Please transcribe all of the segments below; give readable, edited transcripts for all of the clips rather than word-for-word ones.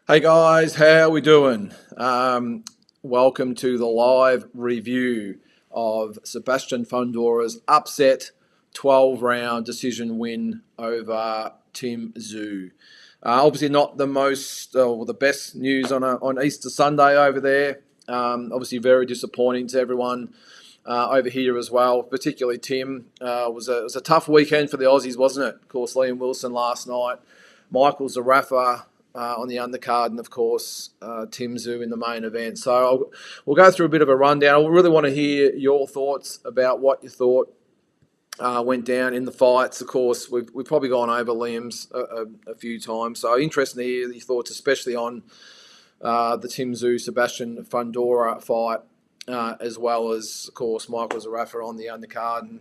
Hey guys, how we doing? Welcome to the live review of Sebastian Fundora's upset 12-round decision win over Tim Tszyu. Obviously, not the most or the best news on Easter Sunday over there. Obviously, very disappointing to everyone over here as well, particularly Tim. It was a tough weekend for the Aussies, wasn't it? Of course, Liam Wilson last night, Michael Zerafa on the undercard, and of course Tim Tszyu in the main event. So we'll go through a bit of a rundown. I really want to hear your thoughts about what you thought went down in the fights. Of course, we've probably gone over Liam's a few times, so interesting to hear your thoughts, especially on the Tim Tszyu Sebastian Fundora fight, as well as, of course, Michael Zerafa on the undercard.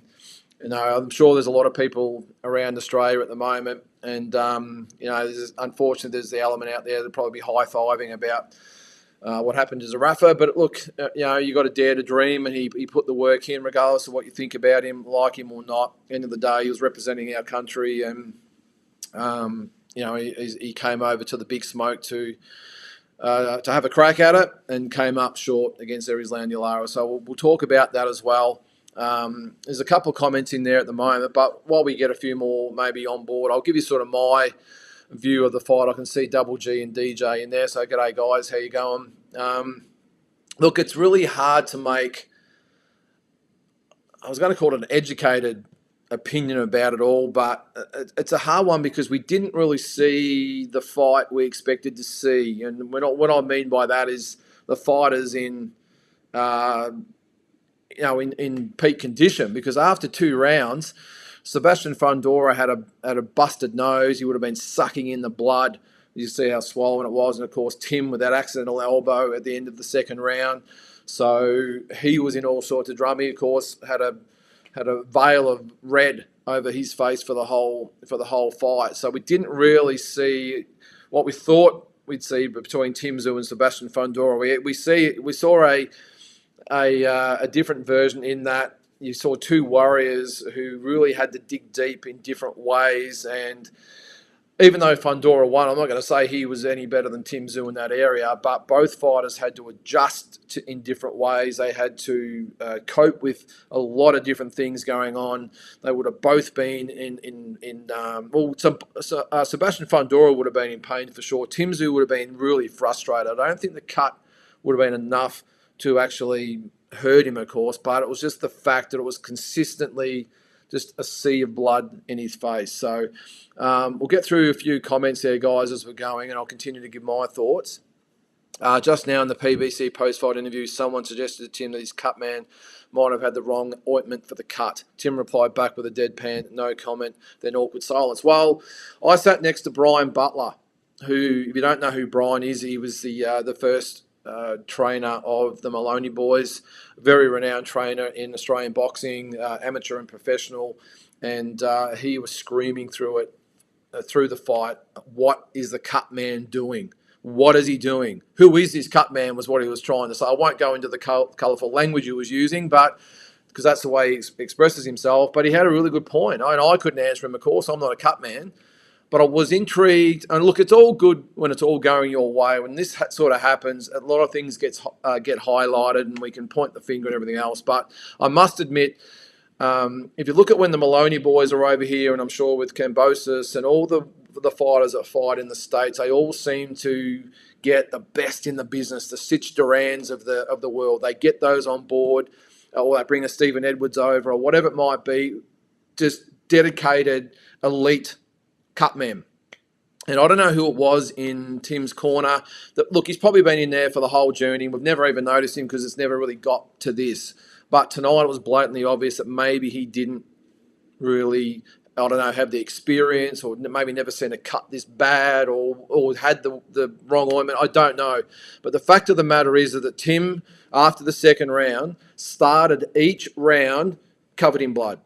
And I'm sure there's a lot of people around Australia at the moment, and unfortunately, there's the element out there that'll probably be high-fiving about what happened to Zerafa. But look, you got to dare to dream, and he put the work in, regardless of what you think about him, like him or not. End of the day, he was representing our country, and he came over to the big smoke to have a crack at it, and came up short against Erislandy Lara. So we'll talk about that as well. There's a couple of comments in there at the moment, but while we get a few more maybe on board, I'll give you sort of my view of the fight. I can see Double G and DJ in there, so g'day guys, how you going? Look, it's really hard to make, I was going to call it an educated opinion about it all, but it's a hard one because we didn't really see the fight we expected to see. And what I mean by that is the fighters in peak condition, because after 2 rounds, Sebastian Fundora had a busted nose. He would have been sucking in the blood. You see how swollen it was. And, of course, Tim with that accidental elbow at the end of the second round. So he was in all sorts of drama. He, of course, had a veil of red over his face for the whole fight. So we didn't really see what we thought we'd see between Tim Tszyu and Sebastian Fundora. We saw a different version in that you saw 2 warriors who really had to dig deep in different ways. And even though Fundora won, I'm not going to say he was any better than Tim Tszyu in that area, but both fighters had to adjust in different ways. They had to cope with a lot of different things going on. They would have both been Sebastian Fundora would have been in pain for sure. Tim Tszyu would have been really frustrated. I don't think the cut would have been enough to actually hurt him, of course, but it was just the fact that it was consistently just a sea of blood in his face. So we'll get through a few comments there, guys, as we're going, and I'll continue to give my thoughts. Just now in the PBC post-fight interview, someone suggested to Tim that his Cutman might have had the wrong ointment for the cut. Tim replied back with a deadpan, no comment, then awkward silence. Well, I sat next to Brian Butler, who, if you don't know who Brian is, he was the first trainer of the Maloney boys, very renowned trainer in Australian boxing, amateur and professional, and he was screaming through the fight, what is the Cutman doing? What is he doing? Who is this Cutman was what he was trying to say. I won't go into the colourful language he was using, but because that's the way he expresses himself, but he had a really good point. I couldn't answer him, of course, I'm not a Cutman. But I was intrigued, and look, it's all good when it's all going your way. When this sort of happens, a lot of things get highlighted, and we can point the finger and everything else. But I must admit, if you look at when the Maloney boys are over here, and I'm sure with Cambosis and all the fighters that fight in the States, they all seem to get the best in the business, the Sitch Durans of the world. They get those on board, or they bring a Stephen Edwards over, or whatever it might be, just dedicated, elite Cutman. And I don't know who it was in Tim's corner. Look, he's probably been in there for the whole journey. We've never even noticed him because it's never really got to this. But tonight it was blatantly obvious that maybe he didn't really, I don't know, have the experience, or maybe never seen a cut this bad, or had the wrong ointment. I don't know. But the fact of the matter is that Tim, after the second round, started each round covered in blood.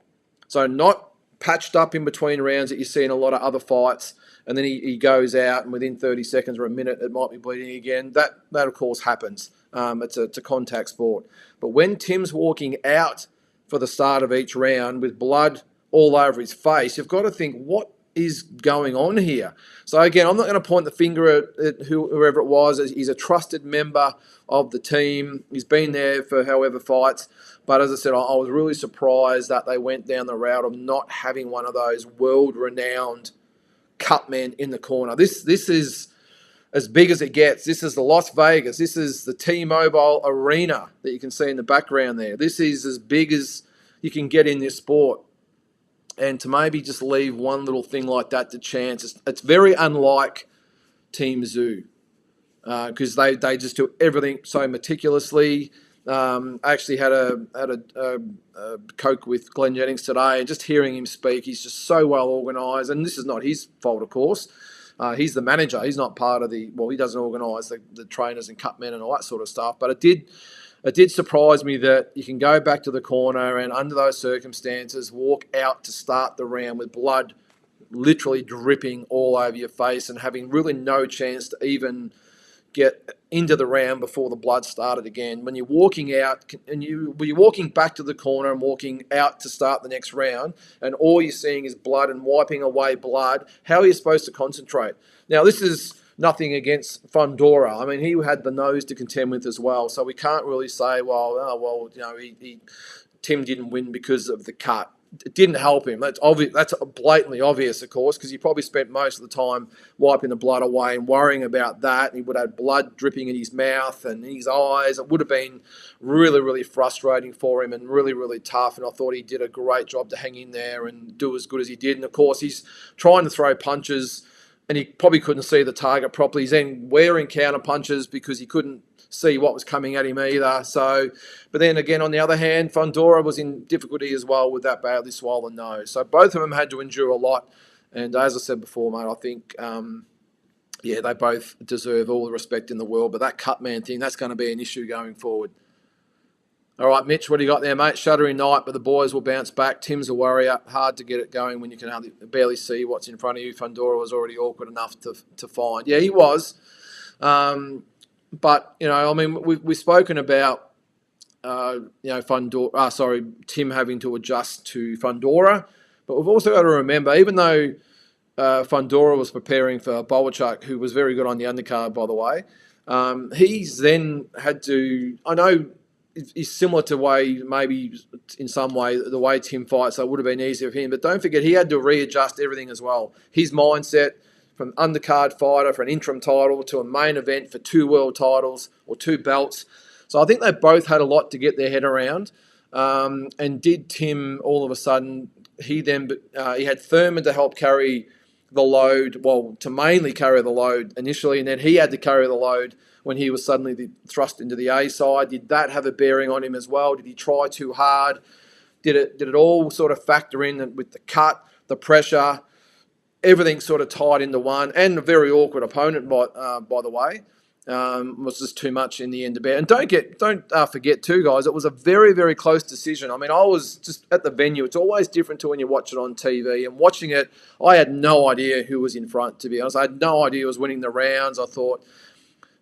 So not patched up in between rounds that you see in a lot of other fights, and then he goes out, and within 30 seconds or a minute it might be bleeding again. That of course happens. It's a contact sport. But when Tim's walking out for the start of each round with blood all over his face, you've got to think, what is going on here? So again, I'm not going to point the finger at whoever it was. He's a trusted member of the team. He's been there for however fights. But as I said, I was really surprised that they went down the route of not having one of those world-renowned Cutman in the corner. This is as big as it gets. This is the Las Vegas. This is the T-Mobile Arena that you can see in the background there. This is as big as you can get in this sport. And to maybe just leave one little thing like that to chance, it's very unlike Tim Tszyu, because they just do everything so meticulously. I actually had a Coke with Glenn Jennings today, and just hearing him speak, he's just so well organised. And this is not his fault, of course. He's the manager. He's not part of he doesn't organise the trainers and Cutmen and all that sort of stuff. But it did surprise me that you can go back to the corner and under those circumstances walk out to start the round with blood literally dripping all over your face and having really no chance to even get into the round before the blood started again. When you're walking out and you're walking back to the corner and walking out to start the next round and all you're seeing is blood and wiping away blood, how are you supposed to concentrate? Now, this is nothing against Fundora. I mean, he had the nose to contend with as well, so we can't really say, Tim didn't win because of the cut. It didn't help him. That's obvious. That's blatantly obvious, of course, because he probably spent most of the time wiping the blood away and worrying about that. He would have blood dripping in his mouth and in his eyes. It would have been really, really frustrating for him and really, really tough. And I thought he did a great job to hang in there and do as good as he did. And, of course, he's trying to throw punches and he probably couldn't see the target properly. He's then wearing counter punches because he couldn't see what was coming at him either. So, but then again, on the other hand, Fundora was in difficulty as well with that badly swollen nose. So both of them had to endure a lot. And as I said before, mate, I think, they both deserve all the respect in the world. But that Cutman thing, that's going to be an issue going forward. All right, Mitch, what do you got there, mate? Shuddering night, but the boys will bounce back. Tim's a warrior. Hard to get it going when you can barely see what's in front of you. Fundora was already awkward enough to find. Yeah, he was. But, we've spoken about, Tim having to adjust to Fundora. But we've also got to remember, even though Fundora was preparing for Bolachuk, who was very good on the undercard, by the way, he's then had to, I know he's similar to maybe in some way, the way Tim fights, so it would have been easier for him. But don't forget, he had to readjust everything as well. His mindset, from undercard fighter for an interim title to a main event for 2 world titles or 2 belts. So I think they both had a lot to get their head around. And did Tim all of a sudden, he had Thurman to help carry the load, to mainly carry the load initially, and then he had to carry the load when he was suddenly thrust into the A side. Did that have a bearing on him as well? Did he try too hard? Did it all sort of factor in with the cut, the pressure, everything sort of tied into one, and a very awkward opponent, by the way, was just too much in the end to bear. And don't forget too, guys, it was a very, very close decision. I mean, I was just at the venue. It's always different to when you watch it on TV. And watching it, I had no idea who was in front, to be honest. I had no idea who was winning the rounds. I thought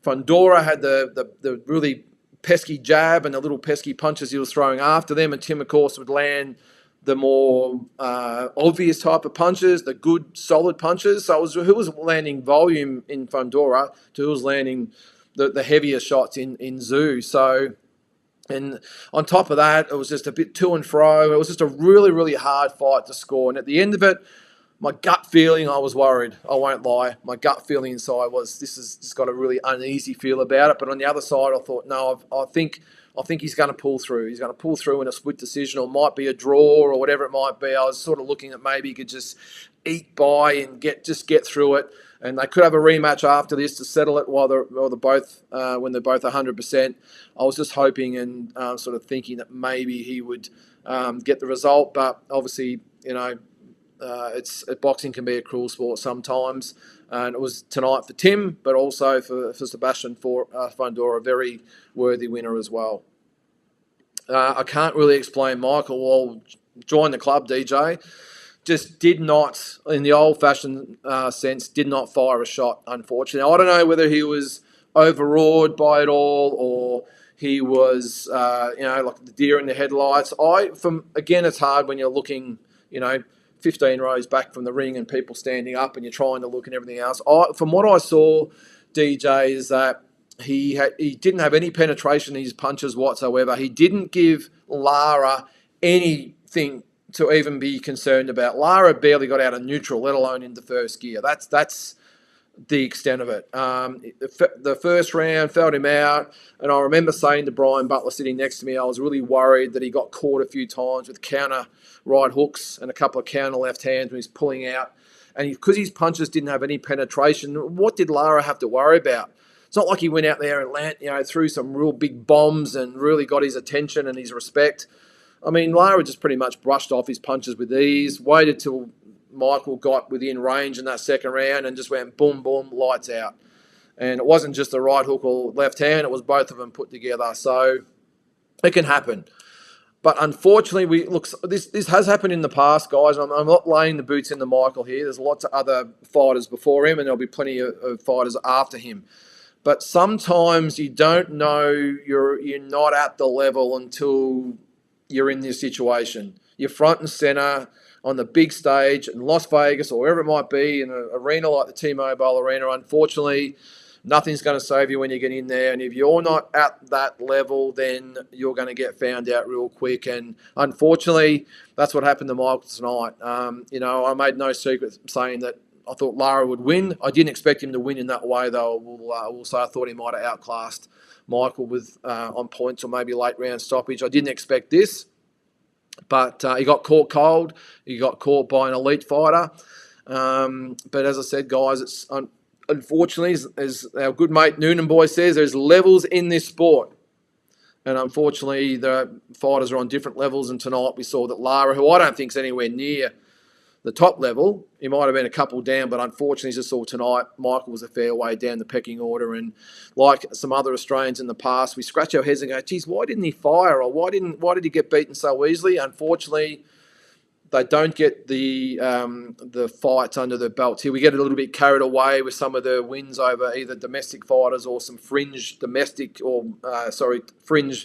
Fundora had the really pesky jab and the little pesky punches he was throwing after them, and Tim, of course, would land the more obvious type of punches, the good, solid punches. So it was who was landing volume in Fundora to who was landing the heavier shots in Tszyu. So, and on top of that, it was just a bit to and fro. It was just a really, really hard fight to score. And at the end of it, my gut feeling, I was worried. I won't lie. My gut feeling inside was this has just got a really uneasy feel about it. But on the other side, I thought, no, I think he's going to pull through. He's going to pull through in a split decision, or might be a draw, or whatever it might be. I was sort of looking at maybe he could just eke by and get through it, and they could have a rematch after this to settle it when they're both 100%. I was just hoping and sort of thinking that maybe he would get the result, but obviously, boxing can be a cruel sport sometimes. And it was tonight for Tim, but also for Sebastian Fundora, a very worthy winner as well. I can't really explain Michael. Well, join the club, DJ. Just did not, in the old-fashioned sense, did not fire a shot, unfortunately. I don't know whether he was overawed by it all or he was, like the deer in the headlights. Again, it's hard when you're looking, 15 rows back from the ring and people standing up and you're trying to look and everything else. From what I saw, DJ, is that he didn't have any penetration in his punches whatsoever. He didn't give Lara anything to even be concerned about. Lara barely got out of neutral, let alone into first gear. That's the extent of it. The first round felt him out, and I remember saying to Brian Butler sitting next to me, I was really worried that he got caught a few times with counter right hooks and a couple of counter left hands when he's pulling out. And because his punches didn't have any penetration, what did Lara have to worry about? It's not like he went out there and threw some real big bombs and really got his attention and his respect. I mean, Lara just pretty much brushed off his punches with ease, waited till Michael got within range in that second round and just went boom, boom, lights out. And it wasn't just the right hook or left hand, it was both of them put together. So it can happen. But unfortunately, this has happened in the past, guys. I'm not laying the boots in the Michael here. There's lots of other fighters before him, and there'll be plenty of fighters after him. But sometimes you don't know you're not at the level until you're in this situation. You're front and center on the big stage in Las Vegas or wherever it might be, in an arena like the T-Mobile Arena. Unfortunately, nothing's going to save you when you get in there. And if you're not at that level, then you're going to get found out real quick. And unfortunately, that's what happened to Michael tonight. I made no secret saying that I thought Lara would win. I didn't expect him to win in that way, though. I will say I thought he might have outclassed Michael with on points or maybe late round stoppage. I didn't expect this. But he got caught cold. He got caught by an elite fighter. But as I said, guys, it's unfortunately, as our good mate Noonan Boy says, there's levels in this sport. And unfortunately, the fighters are on different levels. And tonight we saw that Lara, who I don't think is anywhere near the top level, he might have been a couple down, but unfortunately, as I saw tonight, Michael was a fair way down the pecking order. And like some other Australians in the past, we scratch our heads and go, geez, why didn't he fire? Or why did he get beaten so easily? Unfortunately, they don't get the fights under their belts here. We get a little bit carried away with some of the wins over either domestic fighters or some fringe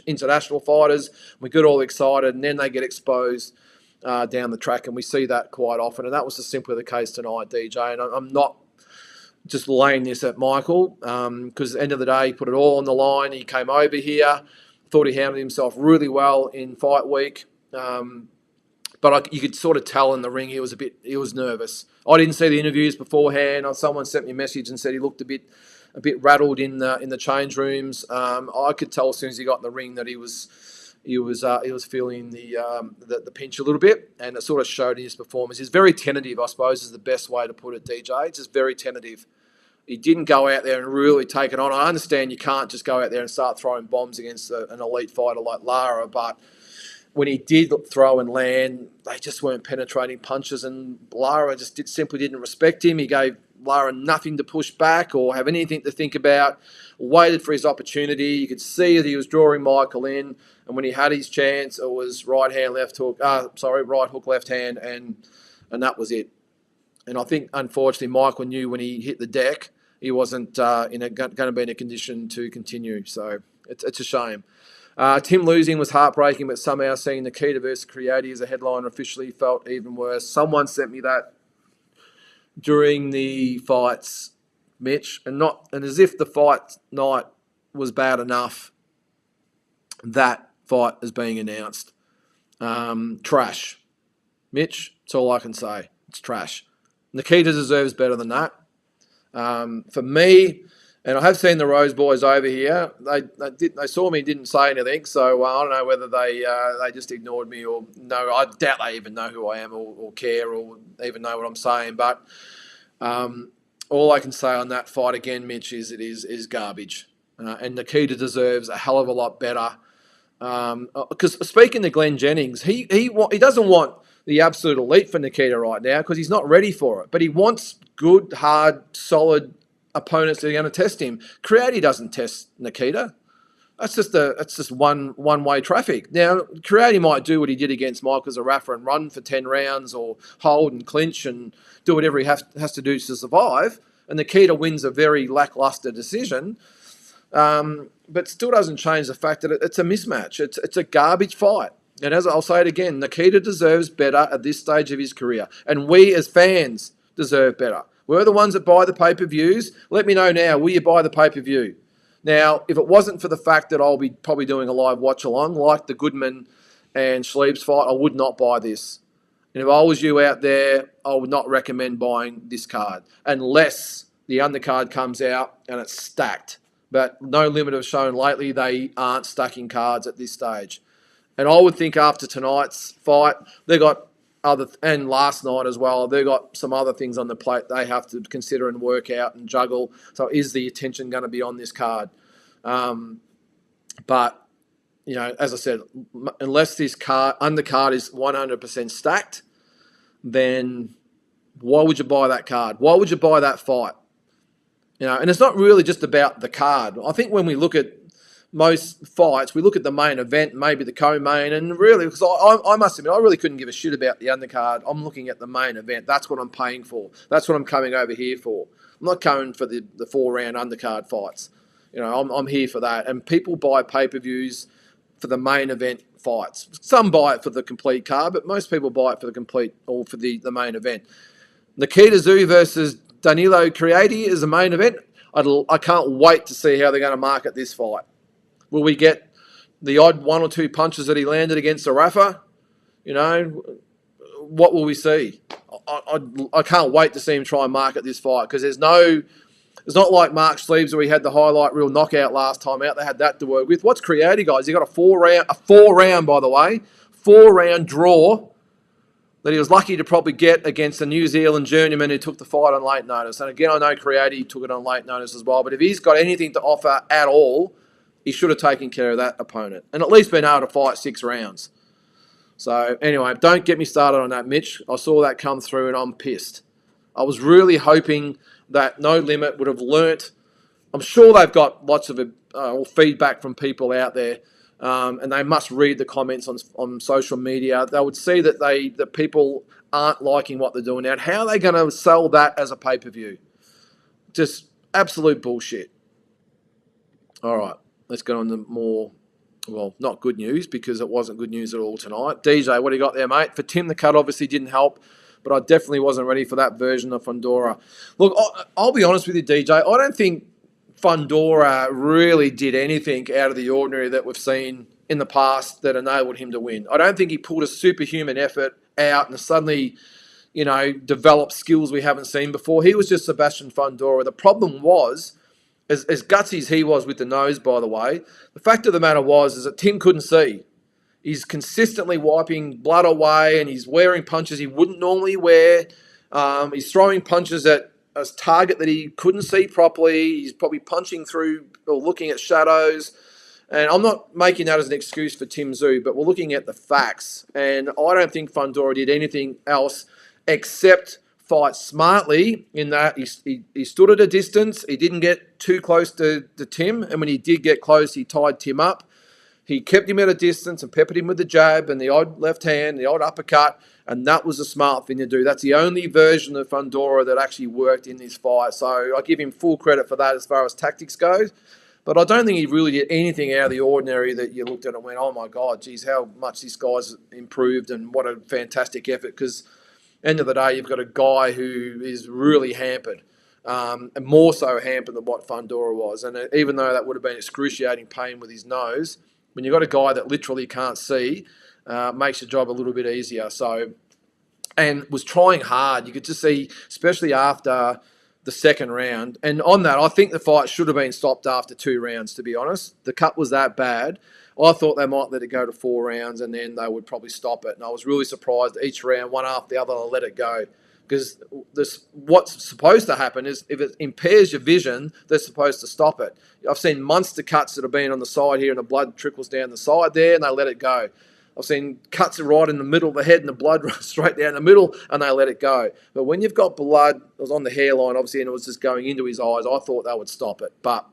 international fighters. We get all excited, and then they get exposed down the track, and we see that quite often. And that was just simply the case tonight, DJ. And I'm not just laying this at Michael, because at the end of the day, he put it all on the line. He came over here, thought he handled himself really well in fight week. But you could sort of tell in the ring he was nervous. I didn't see the interviews beforehand. Someone sent me a message and said he looked a bit rattled in the change rooms. I could tell as soon as he got in the ring that he was feeling the pinch a little bit, and it sort of showed in his performance. He's very tentative, I suppose, is the best way to put it, DJ. It's just very tentative. He didn't go out there and really take it on. I understand you can't just go out there and start throwing bombs against an elite fighter like Lara, but when he did throw and land, they just weren't penetrating punches, and Lara simply didn't respect him. He gave Lara nothing to push back or have anything to think about, waited for his opportunity. You could see that he was drawing Michael in, and when he had his chance, it was right hook, left hand, and that was it. And I think, unfortunately, Michael knew when he hit the deck, he wasn't going to be in a condition to continue. So it's a shame. Tim losing was heartbreaking, but somehow seeing Nikita versus Creati as a headliner officially felt even worse. Someone sent me that during the fights, Mitch, and as if the fight night was bad enough, that fight is being announced. Trash. Mitch, that's all I can say. It's trash. Nikita deserves better than that. For me, and I have seen the Rose boys over here. They saw me, didn't say anything. So I don't know whether they just ignored me or no. I doubt they even know who I am or care or even know what I'm saying. But all I can say on that fight again, Mitch, is it is garbage. And Nikita deserves a hell of a lot better. Because speaking to Glenn Jennings, he doesn't want the absolute elite for Nikita right now because he's not ready for it. But he wants good, hard, solid opponents that are going to test him. Creati doesn't test Nikita. That's just one-way traffic. Now, Creati might do what he did against Michael Zerafa and run for 10 rounds or hold and clinch and do whatever he has to do to survive. And Nikita wins a very lackluster decision. But still doesn't change the fact that it's a mismatch. It's a garbage fight. And as I'll say it again, Nikita deserves better at this stage of his career. And we as fans deserve better. We're the ones that buy the pay-per-views. Let me know now, will you buy the pay-per-view? Now, if it wasn't for the fact that I'll be probably doing a live watch-along, like the Goodman and Schliebs fight, I would not buy this. And if I was you out there, I would not recommend buying this card unless the undercard comes out and it's stacked. But No Limit have shown lately they aren't stacking cards at this stage. And I would think after tonight's fight, they got and last night as well, they've got some other things on the plate they have to consider and work out and juggle. So is the attention going to be on this card? But, you know, as I said, unless this undercard is 100% stacked, then why would you buy that card? Why would you buy that fight? You know, and it's not really just about the card. I think when we look at most fights, we look at the main event, maybe the co-main, and really, because I must admit, I really couldn't give a shit about the undercard. I'm looking at the main event. That's what I'm paying for. That's what I'm coming over here for. I'm not coming for the 4-round undercard fights. You know, I'm here for that. And people buy pay-per-views for the main event fights. Some buy it for the complete card, but most people buy it for the complete or for the main event. Nikita Tszyu versus Danilo Creati is the main event. I can't wait to see how they're going to market this fight. Will we get the odd 1 or 2 punches that he landed against Zerafa? You know, what will we see? I can't wait to see him try and market this fight because it's not like Mark Schliebs where he had the highlight reel knockout last time out. They had that to work with. What's Creati, guys? He got a 4-round, by the way, 4-round draw that he was lucky to probably get against a New Zealand journeyman who took the fight on late notice. And again, I know Creati took it on late notice as well. But if he's got anything to offer at all, he should have taken care of that opponent and at least been able to fight 6 rounds. So anyway, don't get me started on that, Mitch. I saw that come through and I'm pissed. I was really hoping that No Limit would have learnt. I'm sure they've got lots of feedback from people out there, and they must read the comments on social media. They would see that people aren't liking what they're doing now. And how are they going to sell that as a pay-per-view? Just absolute bullshit. All right. Let's get on to more, well, not good news because it wasn't good news at all tonight. DJ, what do you got there, mate? For Tim, the cut obviously didn't help, but I definitely wasn't ready for that version of Fundora. Look, I'll be honest with you, DJ. I don't think Fundora really did anything out of the ordinary that we've seen in the past that enabled him to win. I don't think he pulled a superhuman effort out and suddenly, you know, developed skills we haven't seen before. He was just Sebastian Fundora. The problem was, as gutsy as he was with the nose, by the way, the fact of the matter is that Tim couldn't see. He's consistently wiping blood away and he's wearing punches he wouldn't normally wear. He's throwing punches at a target that he couldn't see properly. He's probably punching through or looking at shadows. And I'm not making that as an excuse for Tim Tszyu, but we're looking at the facts. And I don't think Fundora did anything else except fight smartly in that he stood at a distance. He didn't get too close to Tim. And when he did get close, he tied Tim up. He kept him at a distance and peppered him with the jab and the odd left hand, the odd uppercut. And that was a smart thing to do. That's the only version of Fundora that actually worked in this fight. So I give him full credit for that as far as tactics goes. But I don't think he really did anything out of the ordinary that you looked at and went, oh my God, geez, how much this guy's improved and what a fantastic effort. Because end of the day, you've got a guy who is really hampered, and more so hampered than what Fundora was. And even though that would have been excruciating pain with his nose, when you've got a guy that literally can't see, makes the job a little bit easier. So, and was trying hard. You could just see, especially after the second round. And on that, I think the fight should have been stopped after 2 rounds, to be honest. The cut was that bad. I thought they might let it go to 4 rounds and then they would probably stop it. And I was really surprised each round, one after the other, they let it go. Because what's supposed to happen is if it impairs your vision, they're supposed to stop it. I've seen monster cuts that have been on the side here and the blood trickles down the side there and they let it go. I've seen cuts right in the middle of the head and the blood runs straight down the middle and they let it go. But when you've got blood, it was on the hairline obviously and it was just going into his eyes, I thought they would stop it. But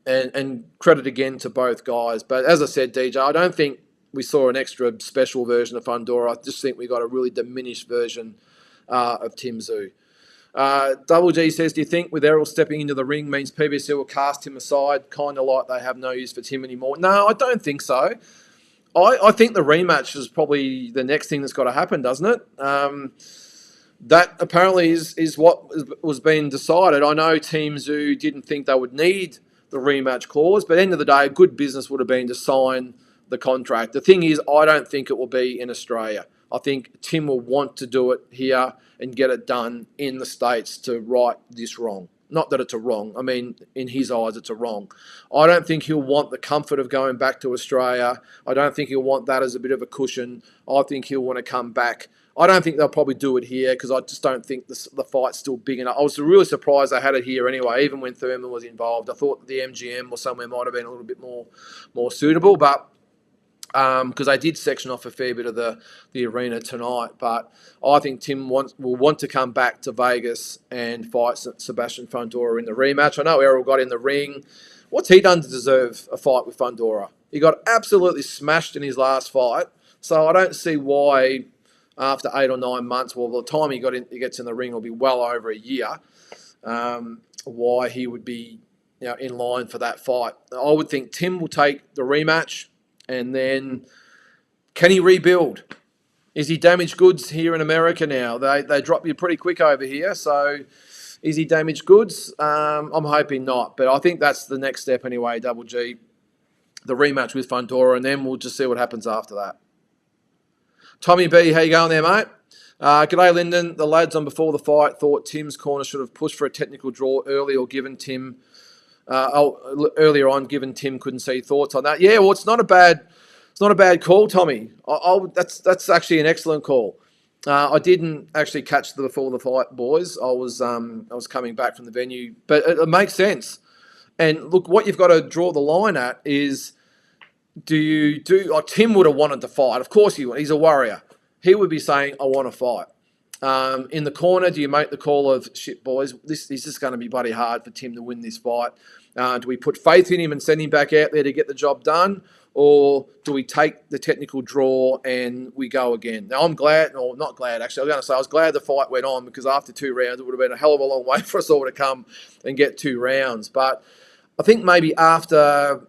and credit again to both guys. But as I said, DJ, I don't think we saw an extra special version of Fundora. I just think we got a really diminished version of Tim Tszyu. Double G says, do you think with Errol stepping into the ring means PBC will cast him aside, kind of like they have no use for Tim anymore? No, I don't think so. I think the rematch is probably the next thing that's got to happen, doesn't it? That apparently is what was being decided. I know Team Tszyu didn't think they would need the rematch clause, but at the end of the day, good business would have been to sign the contract. The thing is, I don't think it will be in Australia. I think Tim will want to do it here and get it done in the States to right this wrong. Not that it's a wrong. I mean, in his eyes, it's a wrong. I don't think he'll want the comfort of going back to Australia. I don't think he'll want that as a bit of a cushion. I think he'll want to come back. I don't think they'll probably do it here because I just don't think the fight's still big enough. I was really surprised they had it here anyway, even when Thurman was involved. I thought the MGM or somewhere might have been a little bit more suitable, but because they did section off a fair bit of the arena tonight. But I think Tim will want to come back to Vegas and fight Sebastian Fundora in the rematch. I know Errol got in the ring. What's he done to deserve a fight with Fundora? He got absolutely smashed in his last fight, so I don't see why after 8 or 9 months, well, by the time he gets in the ring will be well over a year, why he would be in line for that fight. I would think Tim will take the rematch. And then, can he rebuild? Is he damaged goods here in America now? They drop you pretty quick over here. So, is he damaged goods? I'm hoping not. But I think that's the next step anyway, Double G. The rematch with Fundora, and then we'll just see what happens after that. Tommy B, how you going there, mate? G'day, Lyndon. The lads on before the fight thought Tim's corner should have pushed for a technical draw early or given Tim... earlier on, given Tim couldn't see. Thoughts on that? Yeah, well, it's not a bad call, Tommy. That's actually an excellent call. I didn't actually catch the before the fight, boys. I was coming back from the venue, but it makes sense. And look, what you've got to draw the line at is, Tim would have wanted to fight. Of course he's a warrior. He would be saying, I want to fight. In the corner, do you make the call of, shit, boys, this is just going to be bloody hard for Tim to win this fight? Do we put faith in him and send him back out there to get the job done? Or do we take the technical draw and we go again? Now, I'm glad, or not glad, actually. I was going to say I was glad the fight went on because after 2 rounds, it would have been a hell of a long way for us all to come and get 2 rounds. But I think maybe after,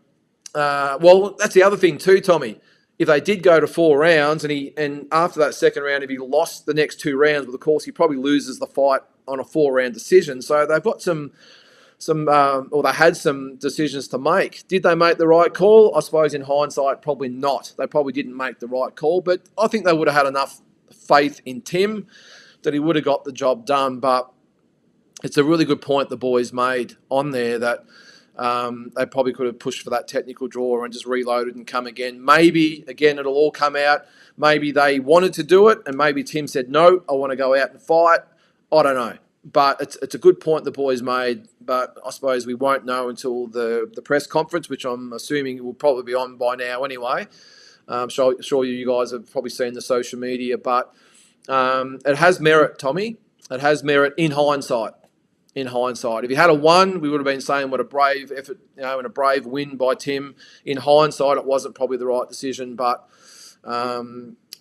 that's the other thing too, Tommy. If they did go to 4 rounds and after that second round, if he lost the next 2 rounds, well, of course, he probably loses the fight on a 4-round decision. So they've got they had some decisions to make. Did they make the right call? I suppose in hindsight, probably not. They probably didn't make the right call, but I think they would have had enough faith in Tim that he would have got the job done. But it's a really good point the boys made on there that they probably could have pushed for that technical draw and just reloaded and come again. Maybe, again, it'll all come out. Maybe they wanted to do it and maybe Tim said, no, I want to go out and fight. I don't know. But it's a good point the boys made, but I suppose we won't know until the press conference, which I'm assuming will probably be on by now anyway. I'm sure you guys have probably seen the social media, but it has merit, Tommy. It has merit in hindsight. In hindsight, if he had a 1, we would have been saying what a brave effort, and a brave win by Tim. In hindsight, it wasn't probably the right decision, but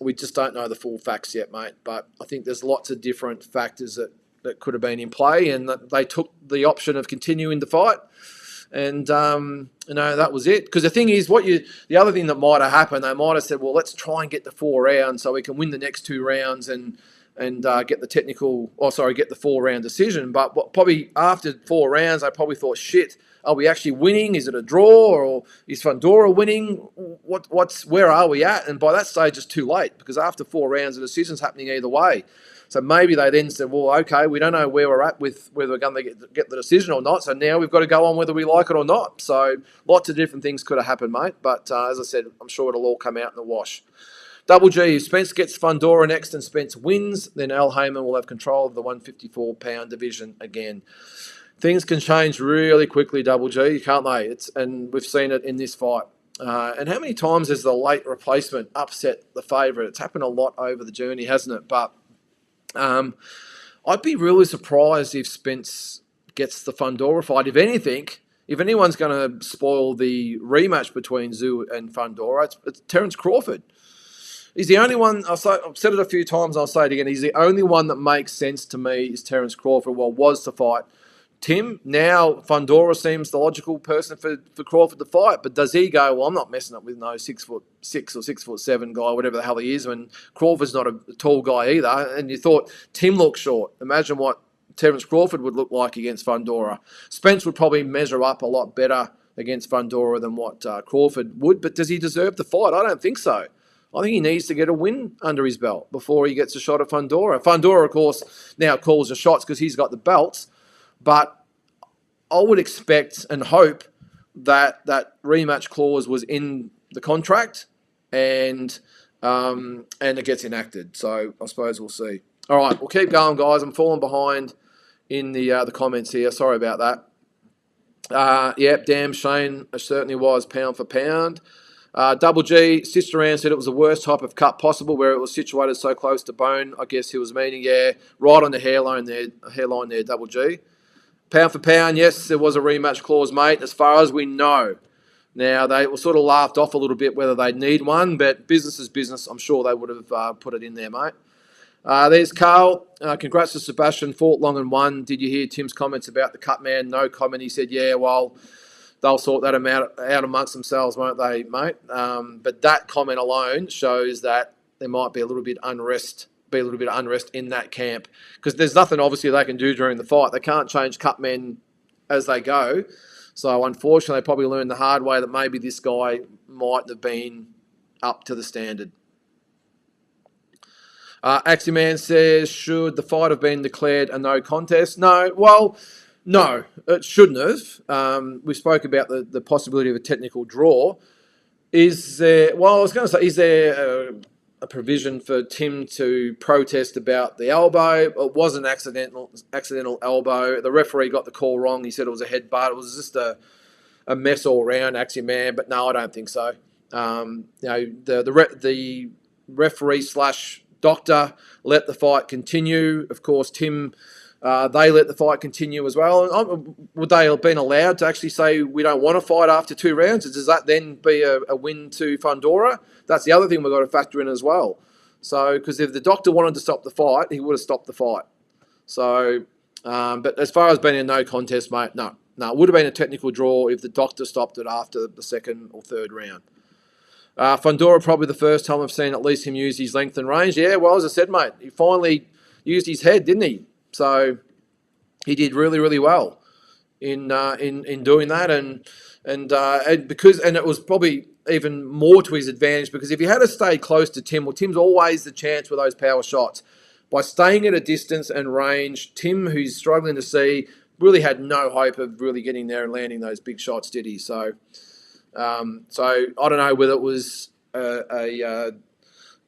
we just don't know the full facts yet, mate. But I think there's lots of different factors that could have been in play, and that they took the option of continuing the fight, and that was it. Because the thing is, the other thing that might have happened, they might have said, well, let's try and get the 4 rounds so we can win the next 2 rounds and get the get the 4-round decision. But probably after 4 rounds, I probably thought, shit, are we actually winning? Is it a draw, or is Fundora winning? Where are we at? And by that stage, it's too late because after 4 rounds, the decision's happening either way. So maybe they then said, well, okay, we don't know where we're at with whether we're going to get the decision or not. So now we've got to go on whether we like it or not. So lots of different things could have happened, mate. But as I said, I'm sure it'll all come out in the wash. Double G, if Spence gets Fundora next and Spence wins, then Al Heyman will have control of the 154-pound division again. Things can change really quickly, Double G, can't they? And we've seen it in this fight. And how many times has the late replacement upset the favourite? It's happened a lot over the journey, hasn't it? But I'd be really surprised if Spence gets the Fundora fight. If anything, if anyone's going to spoil the rematch between Tszyu and Fundora, it's Terence Crawford. He's the only one, I've said it a few times, I'll say it again, he's the only one that makes sense to me is Terence Crawford, was to fight Tim. Now Fundora seems the logical person for Crawford to fight. But does he go, well, I'm not messing up with no 6'6" or 6'7" guy, whatever the hell he is, when Crawford's not a tall guy either. And you thought Tim looked short. Imagine what Terence Crawford would look like against Fundora. Spence would probably measure up a lot better against Fundora than what Crawford would. But does he deserve the fight? I don't think so. I think he needs to get a win under his belt before he gets a shot at Fundora. Fundora, of course, now calls the shots because he's got the belts. But I would expect and hope that that rematch clause was in the contract and it gets enacted. So I suppose we'll see. All right, we'll keep going, guys. I'm falling behind in the comments here. Sorry about that. Yep, damn Shane. It certainly was pound for pound. Double G, Sister Ann said it was the worst type of cut possible where it was situated so close to bone. I guess he was meaning, yeah, right on the hairline there, Double G. Pound for pound, yes, there was a rematch clause, mate, as far as we know. Now, they were sort of laughed off a little bit whether they'd need one, but business is business. I'm sure they would have put it in there, mate. There's Carl. Congrats to Sebastian. Fought long and won. Did you hear Tim's comments about the Cutman? No comment. He said, yeah, well, they'll sort that out amongst themselves, won't they, mate? But that comment alone shows that there might be a little bit of unrest in that camp, because there's nothing obviously they can do during the fight. They can't change Cutmen as they go. So unfortunately, they probably learned the hard way that maybe this guy mightn't have been up to the standard. Axieman says, should the fight have been declared a no contest? No. Well, no, it shouldn't have. We spoke about the possibility of a technical draw. Is there a provision for Tim to protest about the elbow? It was an accidental elbow. The referee got the call wrong. He said it was a headbutt. It was just a mess all around, Axieman. But no, I don't think so. The referee / doctor let the fight continue. Of course, Tim. They let the fight continue as well. Would they have been allowed to actually say we don't want to fight after 2 rounds? Does that then be a win to Fundora? That's the other thing we've got to factor in as well. So, because if the doctor wanted to stop the fight, he would have stopped the fight. So, but as far as being a no contest, mate, no. It would have been a technical draw if the doctor stopped it after the 2nd or 3rd round. Fundora, probably the first time I've seen at least him use his length and range. Yeah, well, as I said, mate, he finally used his head, didn't he? So he did really, really well in doing that, and it was probably even more to his advantage, because if he had to stay close to Tim, well, Tim's always the chance with those power shots. By staying at a distance and range, Tim, who's struggling to see, really had no hope of really getting there and landing those big shots, did he? So I don't know whether it was a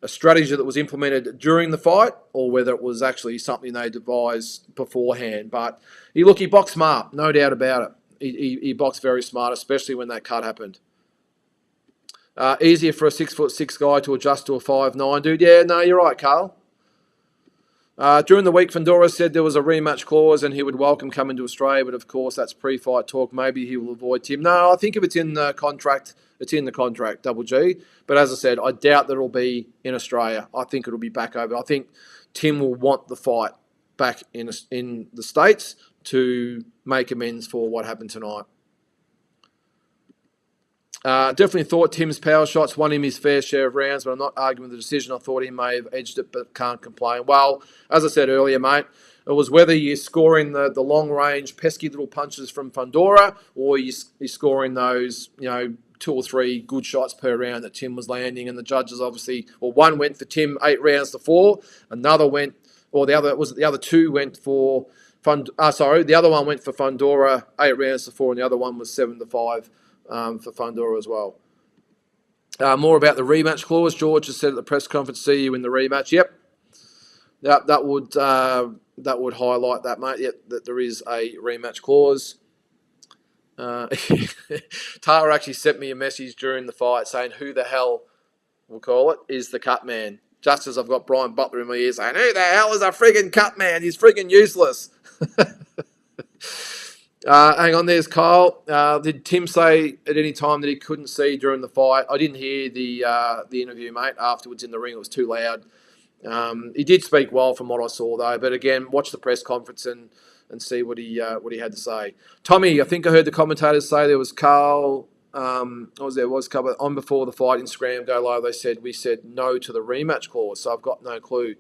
strategy that was implemented during the fight or whether it was actually something they devised beforehand. But he boxed smart, no doubt about it. He boxed very smart, especially when that cut happened. Easier for a 6'6" guy to adjust to a 5'9" dude. Yeah, no, you're right, Carl. During the week, Fundora said there was a rematch clause and he would welcome coming to Australia, but of course that's pre-fight talk. Maybe he will avoid Tim. No, I think if it's in the contract, it's in the contract, Double G. But as I said, I doubt that it'll be in Australia. I think it'll be back over. I think Tim will want the fight back in the States to make amends for what happened tonight. Definitely thought Tim's power shots won him his fair share of rounds, but I'm not arguing the decision. I thought he may have edged it, but can't complain. Well, as I said earlier, mate, it was whether you're scoring the long-range, pesky little punches from Fundora or you're scoring those, 2 or 3 good shots per round that Tim was landing. And the judges obviously, one went for Tim 8 rounds to 4, another went, or the other 2 went for the other one went for Fundora 8 rounds to 4, and the other one was 7 to 5. For Fundora as well. More about the rematch clause. George has said at the press conference, see you in the rematch. Yep. That would highlight that, mate. Yep, that there is a rematch clause. Tara actually sent me a message during the fight saying, who the hell, we'll call it, is the Cutman? Just as I've got Brian Butler in my ear saying, who the hell is a friggin' Cutman? He's friggin' useless. Hang on, there's Kyle. Did Tim say at any time that he couldn't see during the fight? I didn't hear the interview, mate, afterwards in the ring. It was too loud. He did speak well from what I saw, though. But again, watch the press conference and and see what he had to say. Tommy, I think I heard the commentators say there was Carl. Was covered on before the fight Instagram go live. We said no to the rematch clause, so I've got no clue.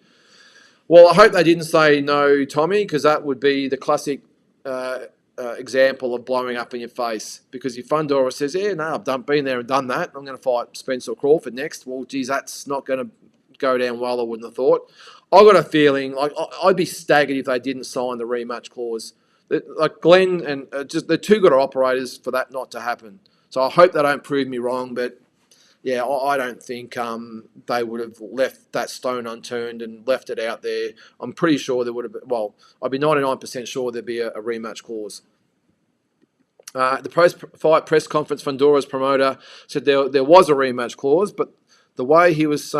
Well, I hope they didn't say no, Tommy, because that would be the classic example of blowing up in your face. Because if Fundora says, "Yeah, no, I've been there and done that. I'm going to fight Spencer or Crawford next," well, geez, that's not going to go down well. I wouldn't have thought. I got a feeling like I'd be staggered if they didn't sign the rematch clause. Like Glenn and just they're too good operators for that not to happen. So I hope they don't prove me wrong, but yeah, I don't think they would have left that stone unturned and left it out there. I'm pretty sure there would have been, well, I'd be 99% sure there'd be a rematch clause. The post-fight press conference, Fundora's promoter said there was a rematch clause, but the way he was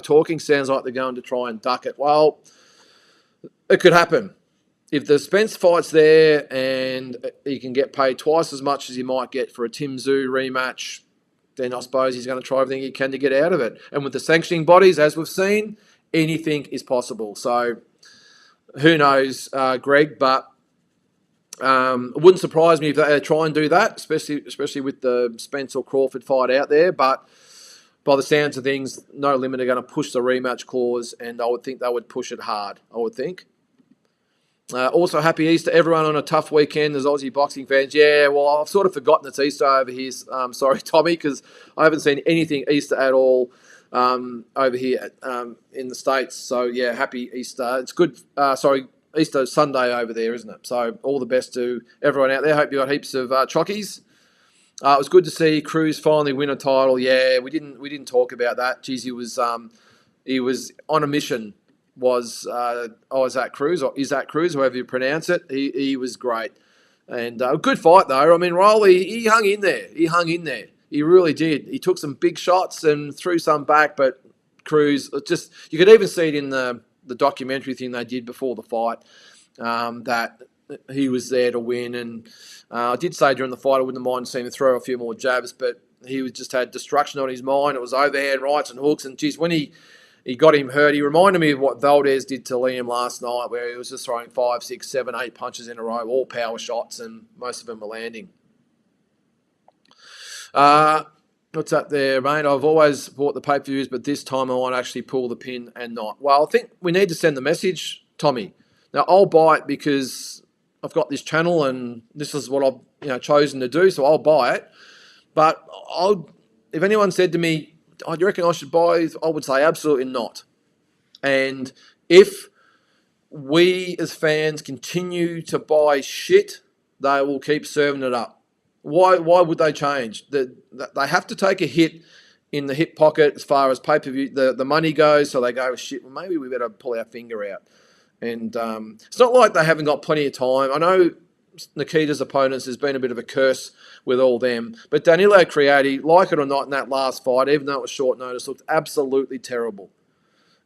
talking sounds like they're going to try and duck it. Well, it could happen. If the Spence fight's there and he can get paid twice as much as he might get for a Tim Tszyu rematch, then I suppose he's going to try everything he can to get out of it. And with the sanctioning bodies, as we've seen, anything is possible. So who knows, Greg, but it wouldn't surprise me if they try and do that, especially with the Spence or Crawford fight out there. But by the sounds of things, No Limit are going to push the rematch clause, and I would think they would push it hard, I would think. Also, happy Easter, everyone, on a tough weekend as Aussie boxing fans. Yeah, well, I've sort of forgotten it's Easter over here. Sorry, Tommy, because I haven't seen anything Easter at all over here in the States. So, yeah, happy Easter. It's good. Easter Sunday over there, isn't it? So, all the best to everyone out there. Hope you got heaps of chockies. It was good to see Cruz finally win a title. Yeah, we didn't talk about that. Geez, he was on a mission. Isaac Cruz, or Isaac Cruz, however you pronounce it. He was great. And a good fight, though. I mean, Riley, he hung in there. He really did. He took some big shots and threw some back, but Cruz, you could even see it in the documentary thing they did before the fight, that he was there to win. And I did say during the fight I wouldn't mind seeing him throw a few more jabs, but he just had destruction on his mind. It was overhand rights and hooks, and geez, when he got him hurt. He reminded me of what Valdez did to Liam last night, where he was just throwing 5, 6, 7, 8 punches in a row, all power shots, and most of them were landing. What's up there, mate? I've always bought the pay-per-views, but this time I want to actually pull the pin and not. Well, I think we need to send the message, Tommy. Now, I'll buy it because I've got this channel and this is what I've chosen to do, so I'll buy it. But if anyone said to me, "Oh, do you reckon I should buy?" I would say absolutely not. And if we as fans continue to buy shit, they will keep serving it up. Why would they change? They have to take a hit in the hip pocket as far as pay-per-view, the money goes, so they go, shit, well, maybe we better pull our finger out. And it's not like they haven't got plenty of time. I know Nikita's opponents has been a bit of a curse with all them. But Danilo Creati, like it or not, in that last fight, even though it was short notice, looked absolutely terrible.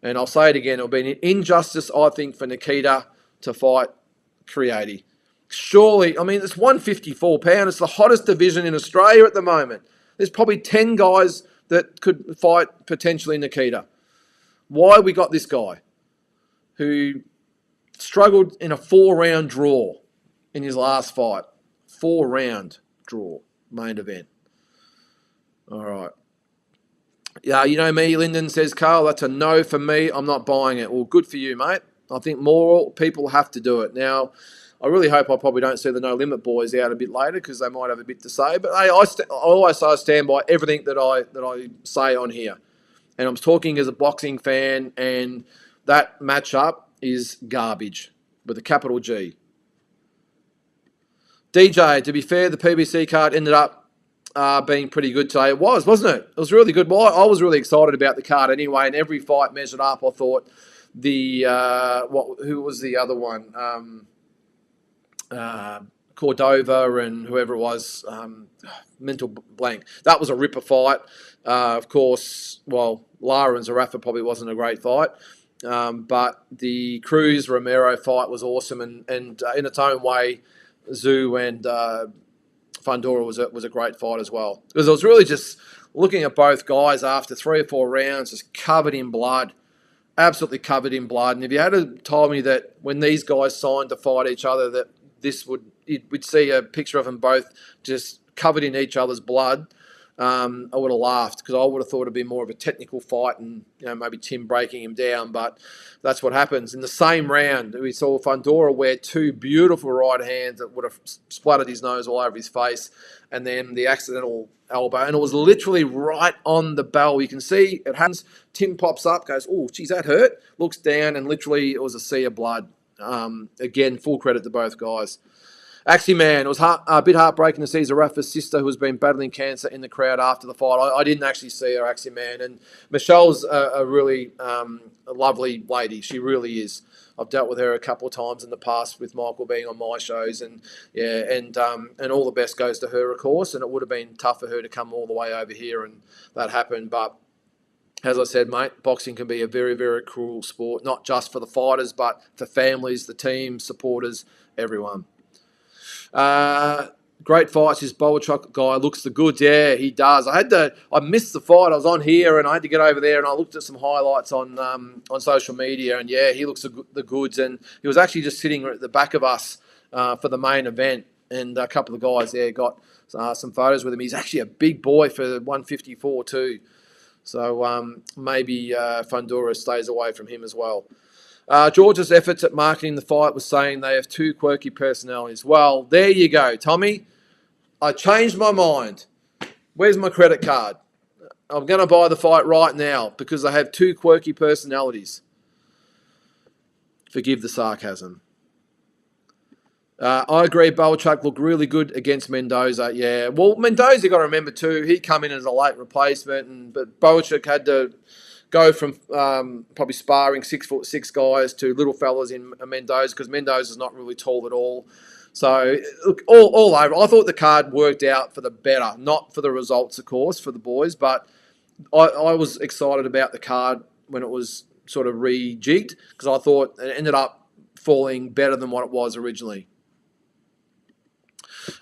And I'll say it again, it'll be an injustice, I think, for Nikita to fight Creati. Surely, I mean, it's 154 pound. It's the hottest division in Australia at the moment. There's probably 10 guys that could fight potentially Nikita. Why we got this guy who struggled in a 4-round draw in his last fight. 4-round draw, main event. All right. Yeah, you know me, Lyndon says, Carl, that's a no for me. I'm not buying it. Well, good for you, mate. I think more people have to do it. Now, I really hope I probably don't see the No Limit boys out a bit later because they might have a bit to say. But hey, I always say I stand by everything that I say on here. And I'm talking as a boxing fan, and that matchup is garbage with a capital G. DJ, to be fair, the PBC card ended up being pretty good today. It was, wasn't it? It was really good. Well, I was really excited about the card anyway, and every fight measured up. I thought who was the other one? Cordova and whoever it was, mental blank. That was a ripper fight. Of course, well, Lara and Zerafa probably wasn't a great fight. But the Cruz-Romero fight was awesome, and in its own way, Tszyu and Fundora was a great fight as well. Because I was really just looking at both guys after 3 or 4 rounds, just covered in blood, absolutely covered in blood. And if you had told me that when these guys signed to fight each other, that we'd see a picture of them both just covered in each other's blood, I would have laughed, because I would have thought it'd be more of a technical fight and maybe Tim breaking him down. But that's what happens. In the same round, we saw Fundora wear two beautiful right hands that would have splattered his nose all over his face, and then the accidental elbow, and it was literally right on the bell. You can see it happens. Tim pops up, goes, "Oh, geez, that hurt." Looks down, and literally it was a sea of blood. Again, full credit to both guys. Actually, man, it was a bit heartbreaking to see Zerafa's sister, who's been battling cancer, in the crowd after the fight. I didn't actually see her, actually, man. And Michelle's a really a lovely lady. She really is. I've dealt with her a couple of times in the past, with Michael being on my shows, and all the best goes to her, of course. And it would have been tough for her to come all the way over here, and that happened. But as I said, mate, boxing can be a very, very cruel sport, not just for the fighters, but for families, the team, supporters, everyone. Great fights. This Bowerchuk guy looks the goods. Yeah, he does. I missed the fight. I was on here, and I had to get over there, and I looked at some highlights on social media, and yeah, he looks the goods. And he was actually just sitting at the back of us for the main event, and a couple of guys there got some photos with him. He's actually a big boy for 154 too. So maybe Fundora stays away from him as well. George's efforts at marketing the fight was saying they have two quirky personalities. Well, there you go, Tommy. I changed my mind. Where's my credit card? I'm going to buy the fight right now because they have two quirky personalities. Forgive the sarcasm. I agree, Bowerchuk looked really good against Mendoza. Yeah, well, Mendoza, you got to remember too, he come in as a late replacement, but Bowerchuk had to go from probably sparring 6'6" guys to little fellas in Mendoza, because Mendoza's not really tall at all. So, look, all over, I thought the card worked out for the better, not for the results, of course, for the boys, but I was excited about the card when it was sort of rejigged, because I thought it ended up falling better than what it was originally.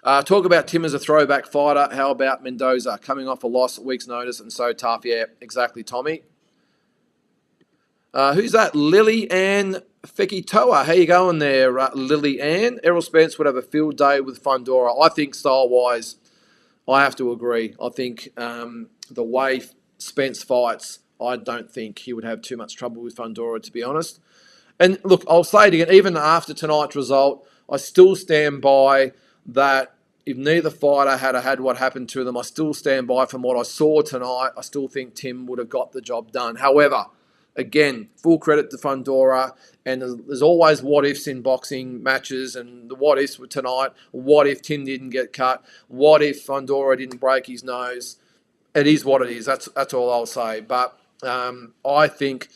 Talk about Tim as a throwback fighter. How about Mendoza coming off a loss at week's notice and so tough? Yeah, exactly, Tommy. Who's that? Lily Ann Fekitoa. How you going there, Lily Ann? Errol Spence would have a field day with Fundora. I think style-wise, I have to agree. I think the way Spence fights, I don't think he would have too much trouble with Fundora, to be honest. And look, I'll say it again, even after tonight's result, I still stand by that. If neither fighter had what happened to them, I still stand by from what I saw tonight. I still think Tim would have got the job done. However, again, full credit to Fundora, and there's always what-ifs in boxing matches, and the what-ifs were tonight. What if Tim didn't get cut? What if Fundora didn't break his nose? It is what it is. That's all I'll say. But I think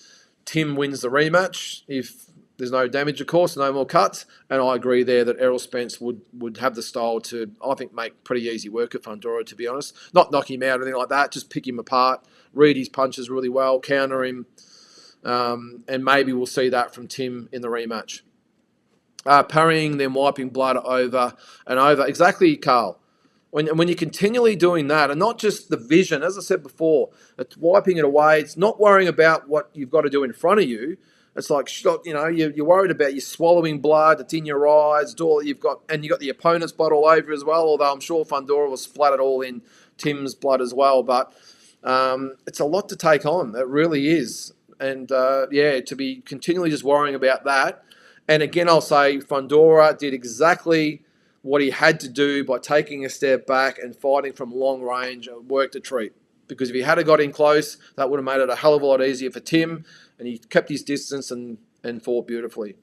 Tim wins the rematch if there's no damage, of course, no more cuts. And I agree there that Errol Spence would have the style to, I think, make pretty easy work of Fundora, to be honest. Not knock him out or anything like that, just pick him apart, read his punches really well, counter him, and maybe we'll see that from Tim in the rematch. Parrying, then wiping blood over and over. Exactly, Carl. When you're continually doing that, and not just the vision, as I said before, it's wiping it away. It's not worrying about what you've got to do in front of you. It's like, you're worried about you swallowing blood. It's in your eyes. It's all you've got, and you got the opponent's blood all over as well. Although I'm sure Fundora was splattered all in Tim's blood as well. But it's a lot to take on. It really is. And to be continually just worrying about that. And again, I'll say Fundora did exactly what he had to do by taking a step back and fighting from long range. It worked a treat. Because if he had got in close, that would have made it a hell of a lot easier for Tim. And he kept his distance and fought beautifully.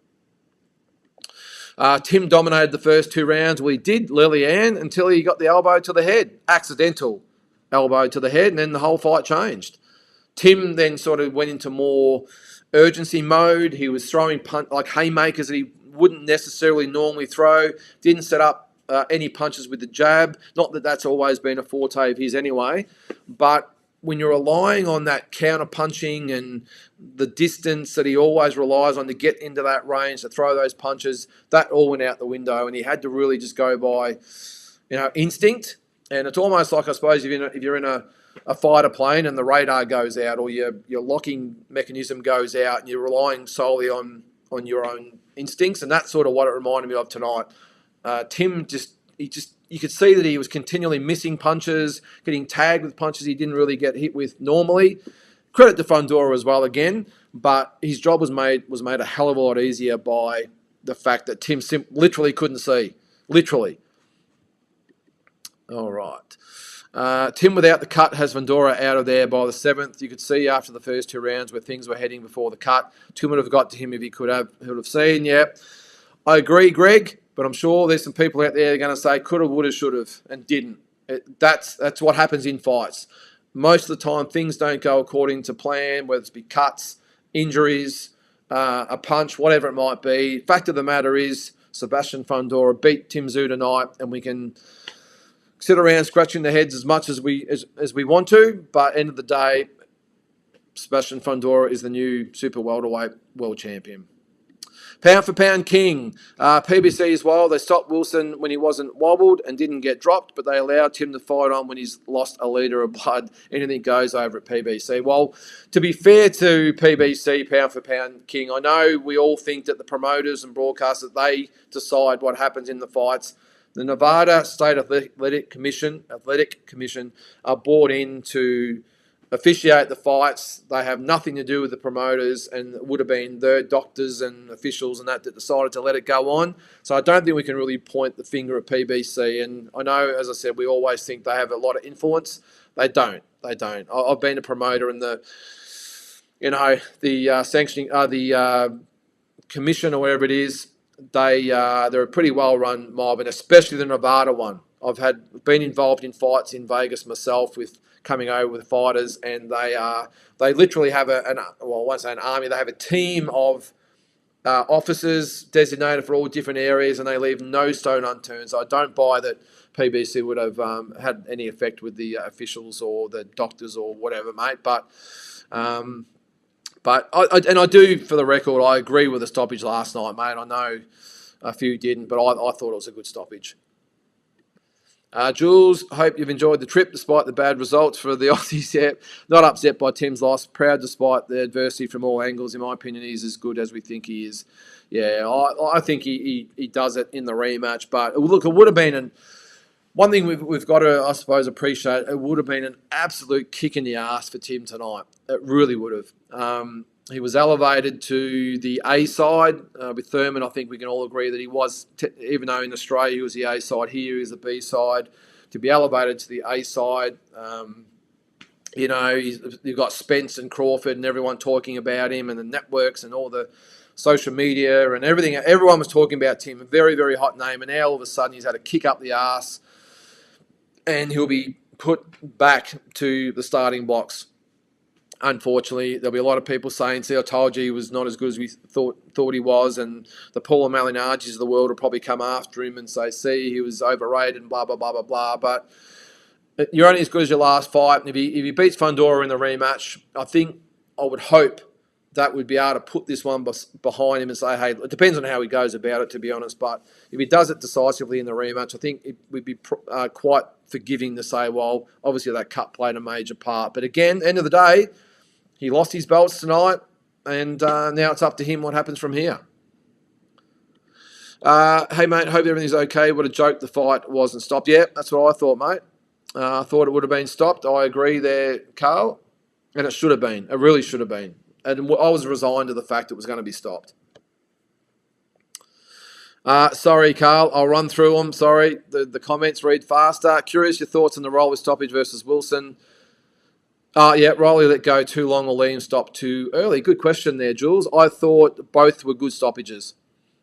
Tim dominated the first two rounds. Well, he did, Lillian, until he got the elbow to the head. Accidental elbow to the head, and then the whole fight changed. Tim then sort of went into more urgency mode. He was throwing like haymakers that he wouldn't necessarily normally throw. Didn't set up any punches with the jab. Not that that's always been a forte of his anyway. But when you're relying on that counter punching and the distance that he always relies on to get into that range, to throw those punches, that all went out the window. And he had to really just go by, instinct. And it's almost like, I suppose, if you're in a fighter plane and the radar goes out, or your locking mechanism goes out, and you're relying solely on your own instincts, and that's sort of what it reminded me of tonight. Tim you could see that he was continually missing punches, getting tagged with punches he didn't really get hit with normally. Credit to Fundora as well again, but his job was made a hell of a lot easier by the fact that Tim literally couldn't see. Literally. All right. Tim without the cut has Fundora out of there by the 7th. You could see after the first 2 rounds where things were heading before the cut. Tim would have got to him if he could have seen. Yeah, I agree, Greg, but I'm sure there's some people out there going to say could have, would have, should have, and didn't. That's what happens in fights. Most of the time, things don't go according to plan, whether it's be cuts, injuries, a punch, whatever it might be. Fact of the matter is, Sebastian Fundora beat Tim Tszyu tonight, and we can sit around scratching their heads as much as we want to, but end of the day, Sebastian Fundora is the new super welterweight world champion. Pound for pound king. PBC as well. They stopped Wilson when he wasn't wobbled and didn't get dropped, but they allowed Tim to fight on when he's lost a litre of blood. Anything goes over at PBC. Well, to be fair to PBC, pound for pound king, I know we all think that the promoters and broadcasters, they decide what happens in the fights. The Nevada State Athletic Commission are brought in to officiate the fights. They have nothing to do with the promoters, and it would have been their doctors and officials and that decided to let it go on. So I don't think we can really point the finger at PBC. And I know, as I said, we always think they have a lot of influence. They don't. I've been a promoter, and the sanctioning, the commission or whatever it is, they're a pretty well run mob, and especially the Nevada one. I've been involved in fights in Vegas myself with coming over with fighters, and they literally have I won't say an army, they have a team of officers designated for all different areas, and they leave no stone unturned. So I don't buy that PBC would have had any effect with the officials or the doctors or whatever, mate. But I do, for the record, I agree with the stoppage last night, mate. I know a few didn't, but I thought it was a good stoppage. Jules, hope you've enjoyed the trip despite the bad results for the Aussies. Yeah, not upset by Tim's loss. Proud despite the adversity from all angles. In my opinion, he's as good as we think he is. Yeah, I think he does it in the rematch. But look, it would have been one thing we've got to, I suppose, appreciate. It would have been an absolute kick in the ass for Tim tonight. It really would have. He was elevated to the A side with Thurman. I think we can all agree that he was, even though in Australia he was the A side, here he was the B side. To be elevated to the A side, you've got Spence and Crawford and everyone talking about him, and the networks and all the social media and everything. Everyone was talking about Tim, a very, very hot name, and now all of a sudden he's had a kick up the arse, and he'll be put back to the starting blocks. Unfortunately, there'll be a lot of people saying, see, I told you he was not as good as we thought he was, and the Paul Malinagis of the world will probably come after him and say, see, he was overrated and blah, blah, blah, blah, blah. But you're only as good as your last fight, and if he beats Fundora in the rematch, I would hope that would be able to put this one behind him and say, hey, it depends on how he goes about it, to be honest, but if he does it decisively in the rematch, I think it would be quite forgiving to say, well, obviously that cut played a major part. But again, end of the day, he lost his belts tonight, and now it's up to him what happens from here. Hey, mate, hope everything's okay. What a joke the fight wasn't stopped. Yeah, that's what I thought, mate. I thought it would have been stopped. I agree there, Carl. And it should have been. It really should have been. And I was resigned to the fact it was going to be stopped. Sorry, Carl. I'll run through them. Sorry. The comments read faster. Curious your thoughts on the Rolly stoppage versus Wilson. Yeah, Rolly let go too long or Liam stopped too early. Good question there, Jules. I thought both were good stoppages.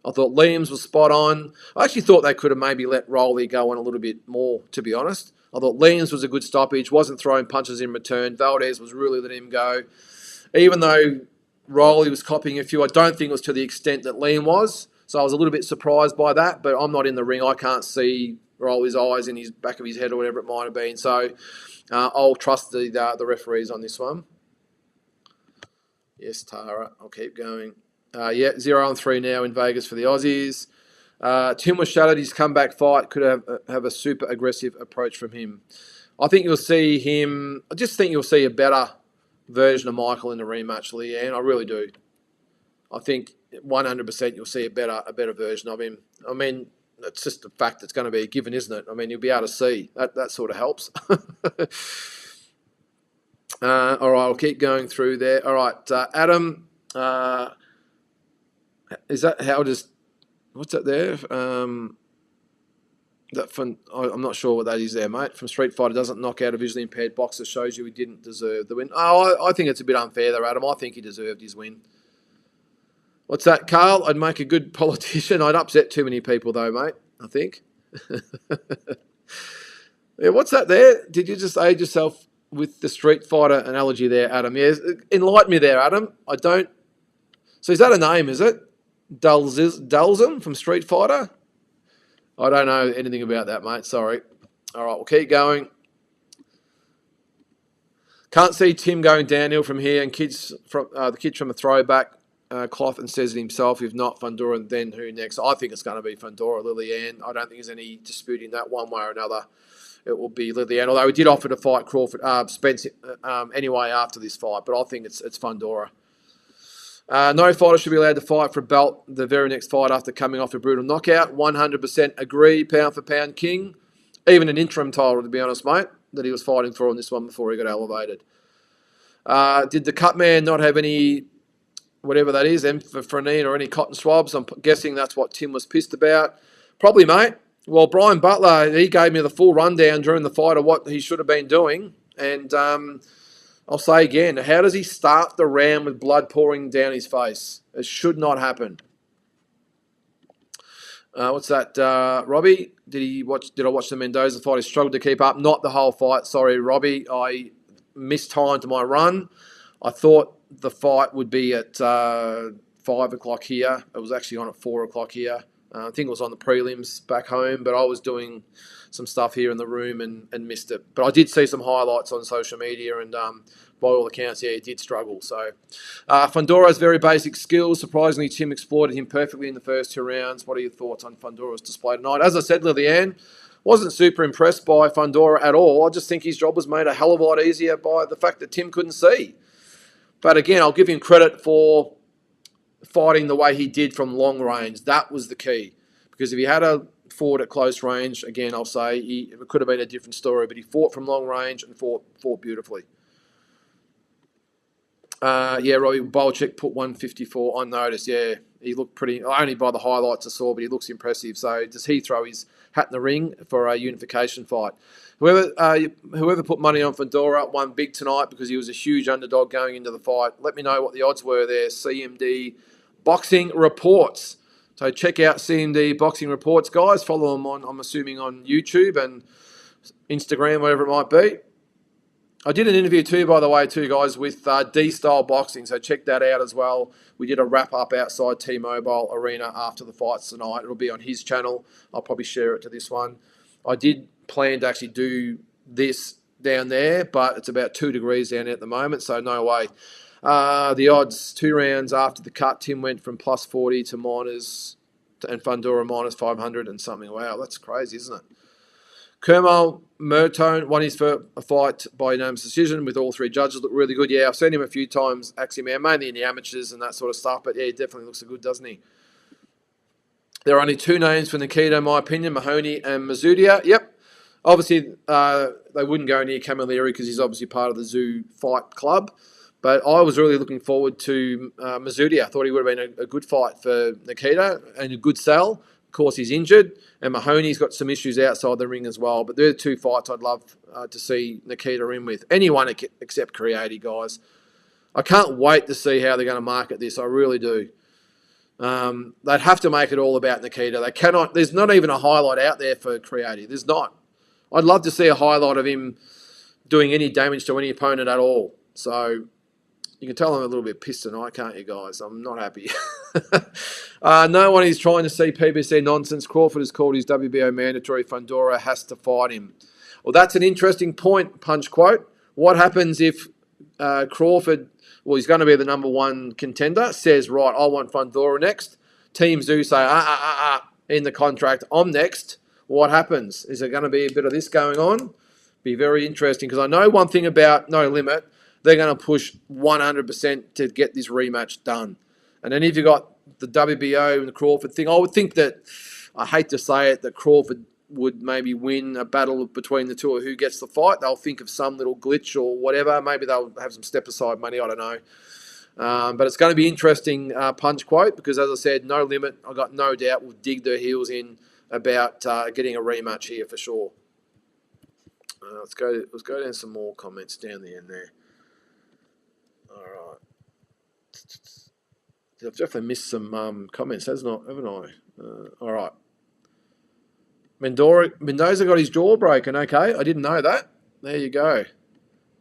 I thought Liam's was spot on. I actually thought they could have maybe let Rolly go on a little bit more, to be honest. I thought Liam's was a good stoppage, wasn't throwing punches in return. Valdez was really letting him go. Even though Rolly was copying a few, I don't think it was to the extent that Liam was. So I was a little bit surprised by that, but I'm not in the ring. I can't see Rolly's eyes in his back of his head or whatever it might have been. So I'll trust the referees on this one. Yes, Tara. I'll keep going. 0-3 now in Vegas for the Aussies. Tim was shattered. His comeback fight could have a super aggressive approach from him. I think you'll see him. I just think you'll see a better version of Michael in the rematch, Leanne. I really do. I think 100% you'll see a better version of him. I mean, it's just a fact that's going to be a given, isn't it? I mean, you'll be able to see. That sort of helps. All right, I'll keep going through there. All right, Adam, is that how does, what's that there? I'm not sure what that is there, mate. From Street Fighter, doesn't knock out a visually impaired boxer, shows you he didn't deserve the win. Oh, I think it's a bit unfair there, Adam. I think he deserved his win. What's that, Carl? I'd make a good politician. I'd upset too many people, though, mate, I think. Yeah, what's that there? Did you just aid yourself with the Street Fighter analogy there, Adam? Yeah, enlighten me there, Adam. I don't... So is that a name, is it? Dulzim from Street Fighter? I don't know anything about that, mate. Sorry. All right, we'll keep going. Can't see Tim going downhill from here. And the kids from a throwback. Clothan says it himself. If not Fundora, then who next? I think it's going to be Fundora, Lillian. I don't think there's any disputing that one way or another. It will be Lillian. Although he did offer to fight Crawford, Spence anyway after this fight. But I think it's Fundora. No fighter should be allowed to fight for a belt the very next fight after coming off a brutal knockout. 100% agree, pound for pound king. Even an interim title, to be honest, mate, that he was fighting for on this one before he got elevated. Did the Cutman not have any, whatever that is, emphaphronine or any cotton swabs? I'm guessing that's what Tim was pissed about. Probably, mate. Well, Brian Butler, he gave me the full rundown during the fight of what he should have been doing. And I'll say again, how does he start the round with blood pouring down his face? It should not happen. What's that, Robbie? Did I watch the Mendoza fight? He struggled to keep up. Not the whole fight. Sorry, Robbie. I mistimed my run. I thought the fight would be at 5 o'clock here. It was actually on at 4 o'clock here. I think it was on the prelims back home, but I was doing some stuff here in the room and missed it. But I did see some highlights on social media, and by all accounts, yeah, he did struggle. So Fundora's very basic skills. Surprisingly, Tim exploited him perfectly in the first 2 rounds. What are your thoughts on Fundora's display tonight? As I said, Lillian, wasn't super impressed by Fundora at all. I just think his job was made a hell of a lot easier by the fact that Tim couldn't see. But again, I'll give him credit for fighting the way he did from long range. That was the key. Because if he had a fought at close range, again, I'll say it could have been a different story, but he fought from long range and fought beautifully. Yeah, Robbie Bolchek put 154 on notice. Yeah, he looked pretty, only by the highlights I saw, but he looks impressive. So does he throw his hat in the ring for a unification fight? Whoever put money on Fundora won big tonight because he was a huge underdog going into the fight. Let me know what the odds were there. CMD Boxing Reports. So check out CMD Boxing Reports, guys. Follow them on, I'm assuming, on YouTube and Instagram, whatever it might be. I did an interview too, by the way, guys, with D-Style Boxing, so check that out as well. We did a wrap-up outside T-Mobile Arena after the fights tonight. It'll be on his channel. I'll probably share it to this one. I did plan to actually do this down there, but it's about 2 degrees down there at the moment, so no way. The odds, 2 rounds after the cut, Tim went from plus 40 to minus, and Fundora minus 500 and something. Wow, that's crazy, isn't it? Kermal Mertone won his first fight by unanimous decision with all 3 judges. Look really good. Yeah, I've seen him a few times, actually, man, mainly in the amateurs and that sort of stuff. But yeah, he definitely looks good, doesn't he? There are only 2 names for Nikita, in my opinion, Mahoney and Mazudia. Yep. Obviously, they wouldn't go near Camilleri because he's obviously part of the Zoo Fight Club. But I was really looking forward to Mazudia. I thought he would have been a good fight for Nikita and a good sell. Of course, he's injured, and Mahoney's got some issues outside the ring as well. But they're the 2 fights I'd love to see Nikita in with. Anyone except Creati, guys. I can't wait to see how they're going to market this. I really do. They'd have to make it all about Nikita. They cannot. There's not even a highlight out there for Creati. There's not. I'd love to see a highlight of him doing any damage to any opponent at all. So you can tell I'm a little bit pissed tonight, can't you, guys? I'm not happy. No one is trying to see PBC nonsense. Crawford has called his WBO mandatory. Fundora has to fight him. Well, that's an interesting point, Punch Quote. What happens if Crawford, well, he's going to be the number 1 contender, says, right, I want Fundora next. Team Tszyu say, in the contract, I'm next. What happens? Is there going to be a bit of this going on? Be very interesting because I know one thing about No Limit. They're going to push 100% to get this rematch done. And then if you got the WBO and the Crawford thing, I would think that, I hate to say it, that Crawford would maybe win a battle between the two or who gets the fight. They'll think of some little glitch or whatever. Maybe they'll have some step-aside money. I don't know. But it's going to be interesting punch quote because, as I said, No Limit, I got no doubt, will dig their heels in about getting a rematch here for sure. Let's go down some more comments down the end there. All right. I've definitely missed some comments, haven't I? All right. Mendoza got his jaw broken. Okay, I didn't know that. There you go.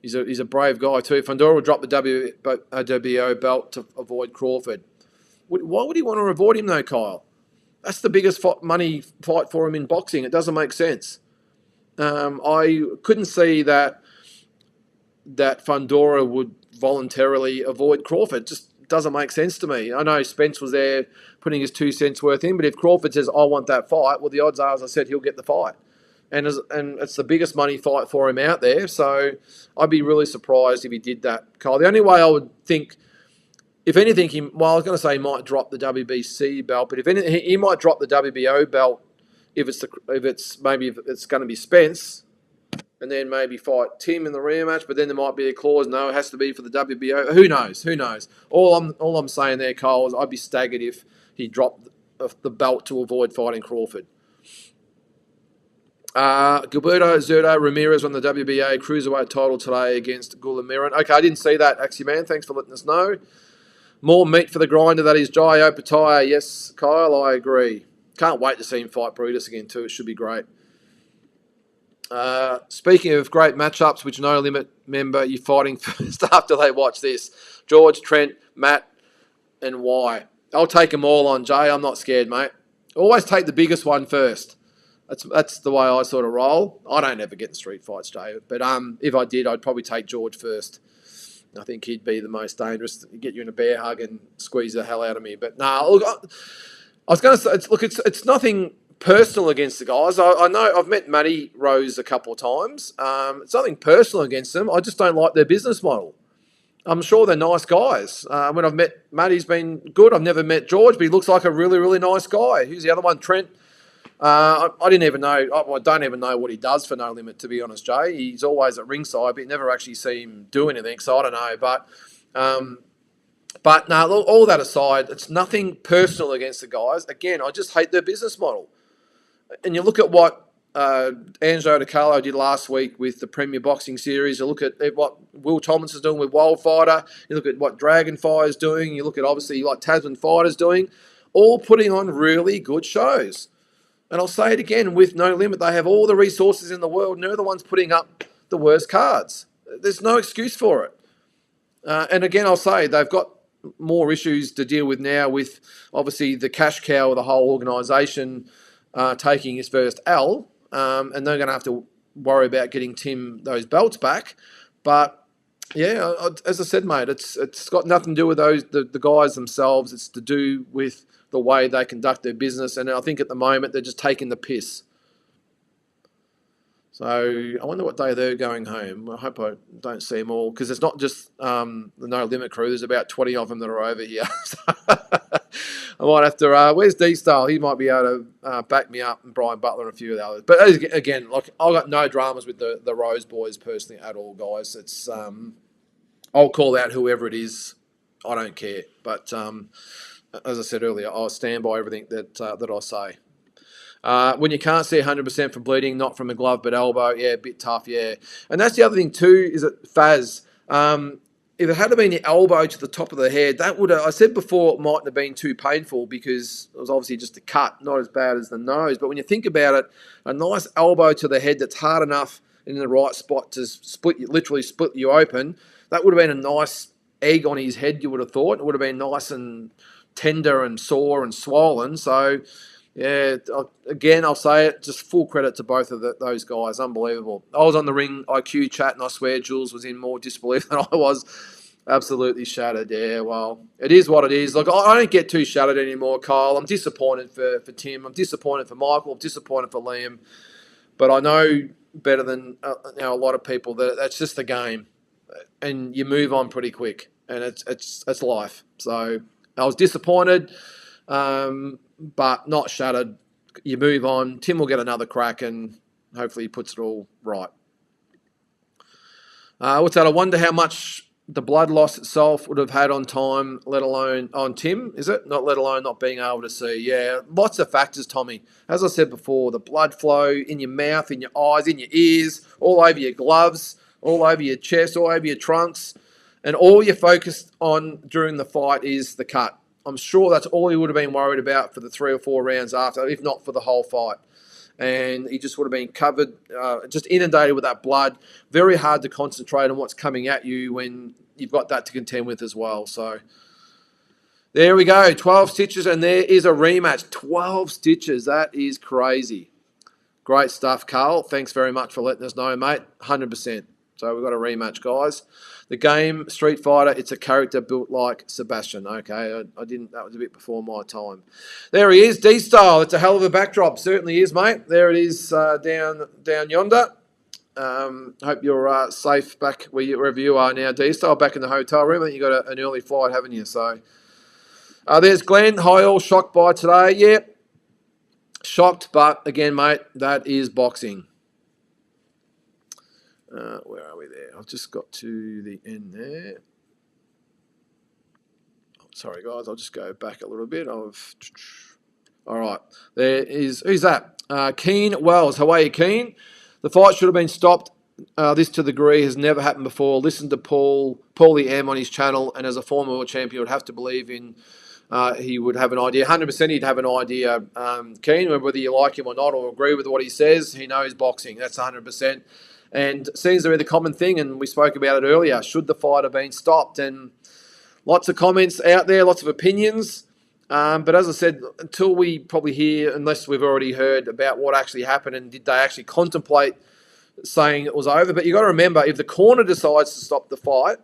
He's a brave guy too. Fundora will drop the WBO belt to avoid Crawford. Why would he want to avoid him though, Kyle? That's the biggest money fight for him in boxing. It doesn't make sense. I couldn't see that Fundora would voluntarily avoid Crawford. Just doesn't make sense to me. I know Spence was there putting his 2 cents worth in, but if Crawford says, I want that fight, well, the odds are, as I said, he'll get the fight. And it's the biggest money fight for him out there, so I'd be really surprised if he did that, Kyle. The only way I would think, if anything, I was going to say he might drop the WBC belt, but if anything, he might drop the WBO belt if it's going to be Spence, and then maybe fight Tim in the rematch, but then there might be a clause, no, it has to be for the WBO. Who knows? All I'm saying there, Kyle, is I'd be staggered if he dropped the belt to avoid fighting Crawford. Gilberto Zerdo Ramirez won the WBA Cruiserweight title today against Gulamiran. Okay, I didn't see that, actually, man. Thanks for letting us know. More meat for the grinder, that is Jai Opataya. Yes, Kyle, I agree. Can't wait to see him fight Brutus again, too. It should be great. Speaking of great matchups, which No Limit member you're fighting first after they watch this? George, Trent, Matt, and why? I'll take them all on, Jay. I'm not scared, mate. Always take the biggest one first. That's the way I sort of roll. I don't ever get in street fights, Jay. But if I did, I'd probably take George first. I think he'd be the most dangerous. He'd get you in a bear hug and squeeze the hell out of me. But no, look, I was going to say, it's nothing personal against the guys. I know I've met Matty Rose a couple of times. It's nothing personal against them. I just don't like their business model. I'm sure they're nice guys. When I've met Matty's been good. I've never met George, but he looks like a really, really nice guy. Who's the other one? Trent. I didn't even know. I don't even know what he does for No Limit, to be honest, Jay. He's always at ringside, but you never actually see him do anything. So I don't know. But no, all that aside, it's nothing personal against the guys. Again, I just hate their business model. And you look at what Angelo DiCarlo did last week with the Premier Boxing Series. You look at what Will Thomas is doing with Wildfighter. You look at what Dragonfire is doing. You look at, obviously, like Tasman Fighter's doing. All putting on really good shows. And I'll say it again, with No Limit, they have all the resources in the world, and they're the ones putting up the worst cards. There's no excuse for it. And again, I'll say they've got more issues to deal with now with, obviously, the cash cow of the whole organisation taking his first L, and they're going to have to worry about getting Tim those belts back. But yeah, as I said, mate, it's got nothing to do with the guys themselves. It's to do with the way they conduct their business, and I think at the moment they're just taking the piss. So I wonder what day they're going home. I hope I don't see them all, because it's not just the No Limit crew. There's about 20 of them that are over here. So I might have to. Where's D-Style? He might be able to back me up, and Brian Butler and a few of the others. But again, like, I've got no dramas with the Rose boys personally at all, guys. It's I'll call out whoever it is. I don't care. But as I said earlier, I'll stand by everything that I say. When you can't see 100% from bleeding, not from a glove but elbow, yeah, a bit tough, yeah. And that's the other thing too, is that Faz, if it had been the elbow to the top of the head, that would have, I said before, it mightn't have been too painful because it was obviously just a cut, not as bad as the nose. But when you think about it, a nice elbow to the head that's hard enough in the right spot to literally split you open, that would have been a nice egg on his head, you would have thought. It would have been nice and tender and sore and swollen. So, yeah, again, I'll say it, just full credit to both of those guys. Unbelievable. I was on the Ring IQ chat, and I swear Jules was in more disbelief than I was. Absolutely shattered. Yeah, well, it is what it is. Look, I don't get too shattered anymore, Kyle. I'm disappointed for Tim. I'm disappointed for Michael. I'm disappointed for Liam. But I know better than a lot of people. That's just the game, and you move on pretty quick, and it's life. So I was disappointed, but not shattered. You move on. Tim will get another crack, and hopefully he puts it all right. What's that? I wonder how much the blood loss itself would have had on time, let alone on Tim, is it? Not let alone not being able to see. Yeah, lots of factors, Tommy. As I said before, the blood flow in your mouth, in your eyes, in your ears, all over your gloves, all over your chest, all over your trunks. And all you're focused on during the fight is the cut. I'm sure that's all he would have been worried about for the 3 or 4 rounds after, if not for the whole fight. And he just would have been covered, just inundated with that blood. Very hard to concentrate on what's coming at you when you've got that to contend with as well. So there we go, 12 stitches, and there is a rematch. 12 stitches, that is crazy. Great stuff, Carl. Thanks very much for letting us know, mate. 100%. So we've got a rematch, guys. The game, Street Fighter, it's a character built like Sebastian. Okay, I didn't, that was a bit before my time. There he is, D-Style. It's a hell of a backdrop. Certainly is, mate. There it is down yonder. Hope you're safe back wherever you are now, D-Style, back in the hotel room. I think you got an early flight, haven't you? So there's Glenn. Hi, all. Shocked by today. Yeah, shocked, but again, mate, that is boxing. Where are we there? I've just got to the end there. Oh, sorry, guys. I'll just go back a little bit. All right. There is... Who's that? Keen Wells. How are you, Keen? The fight should have been stopped. This to the degree has never happened before. Listen to Paulie M on his channel, and as a former world champion, would have to believe in... he would have an idea. 100% he'd have an idea, Keen, whether you like him or not or agree with what he says. He knows boxing. That's 100%. And seems to be the common thing, and we spoke about it earlier. Should the fight have been stopped? And lots of comments out there, lots of opinions. But as I said, until we probably hear, unless we've already heard about what actually happened and did they actually contemplate saying it was over. But you've got to remember, if the corner decides to stop the fight,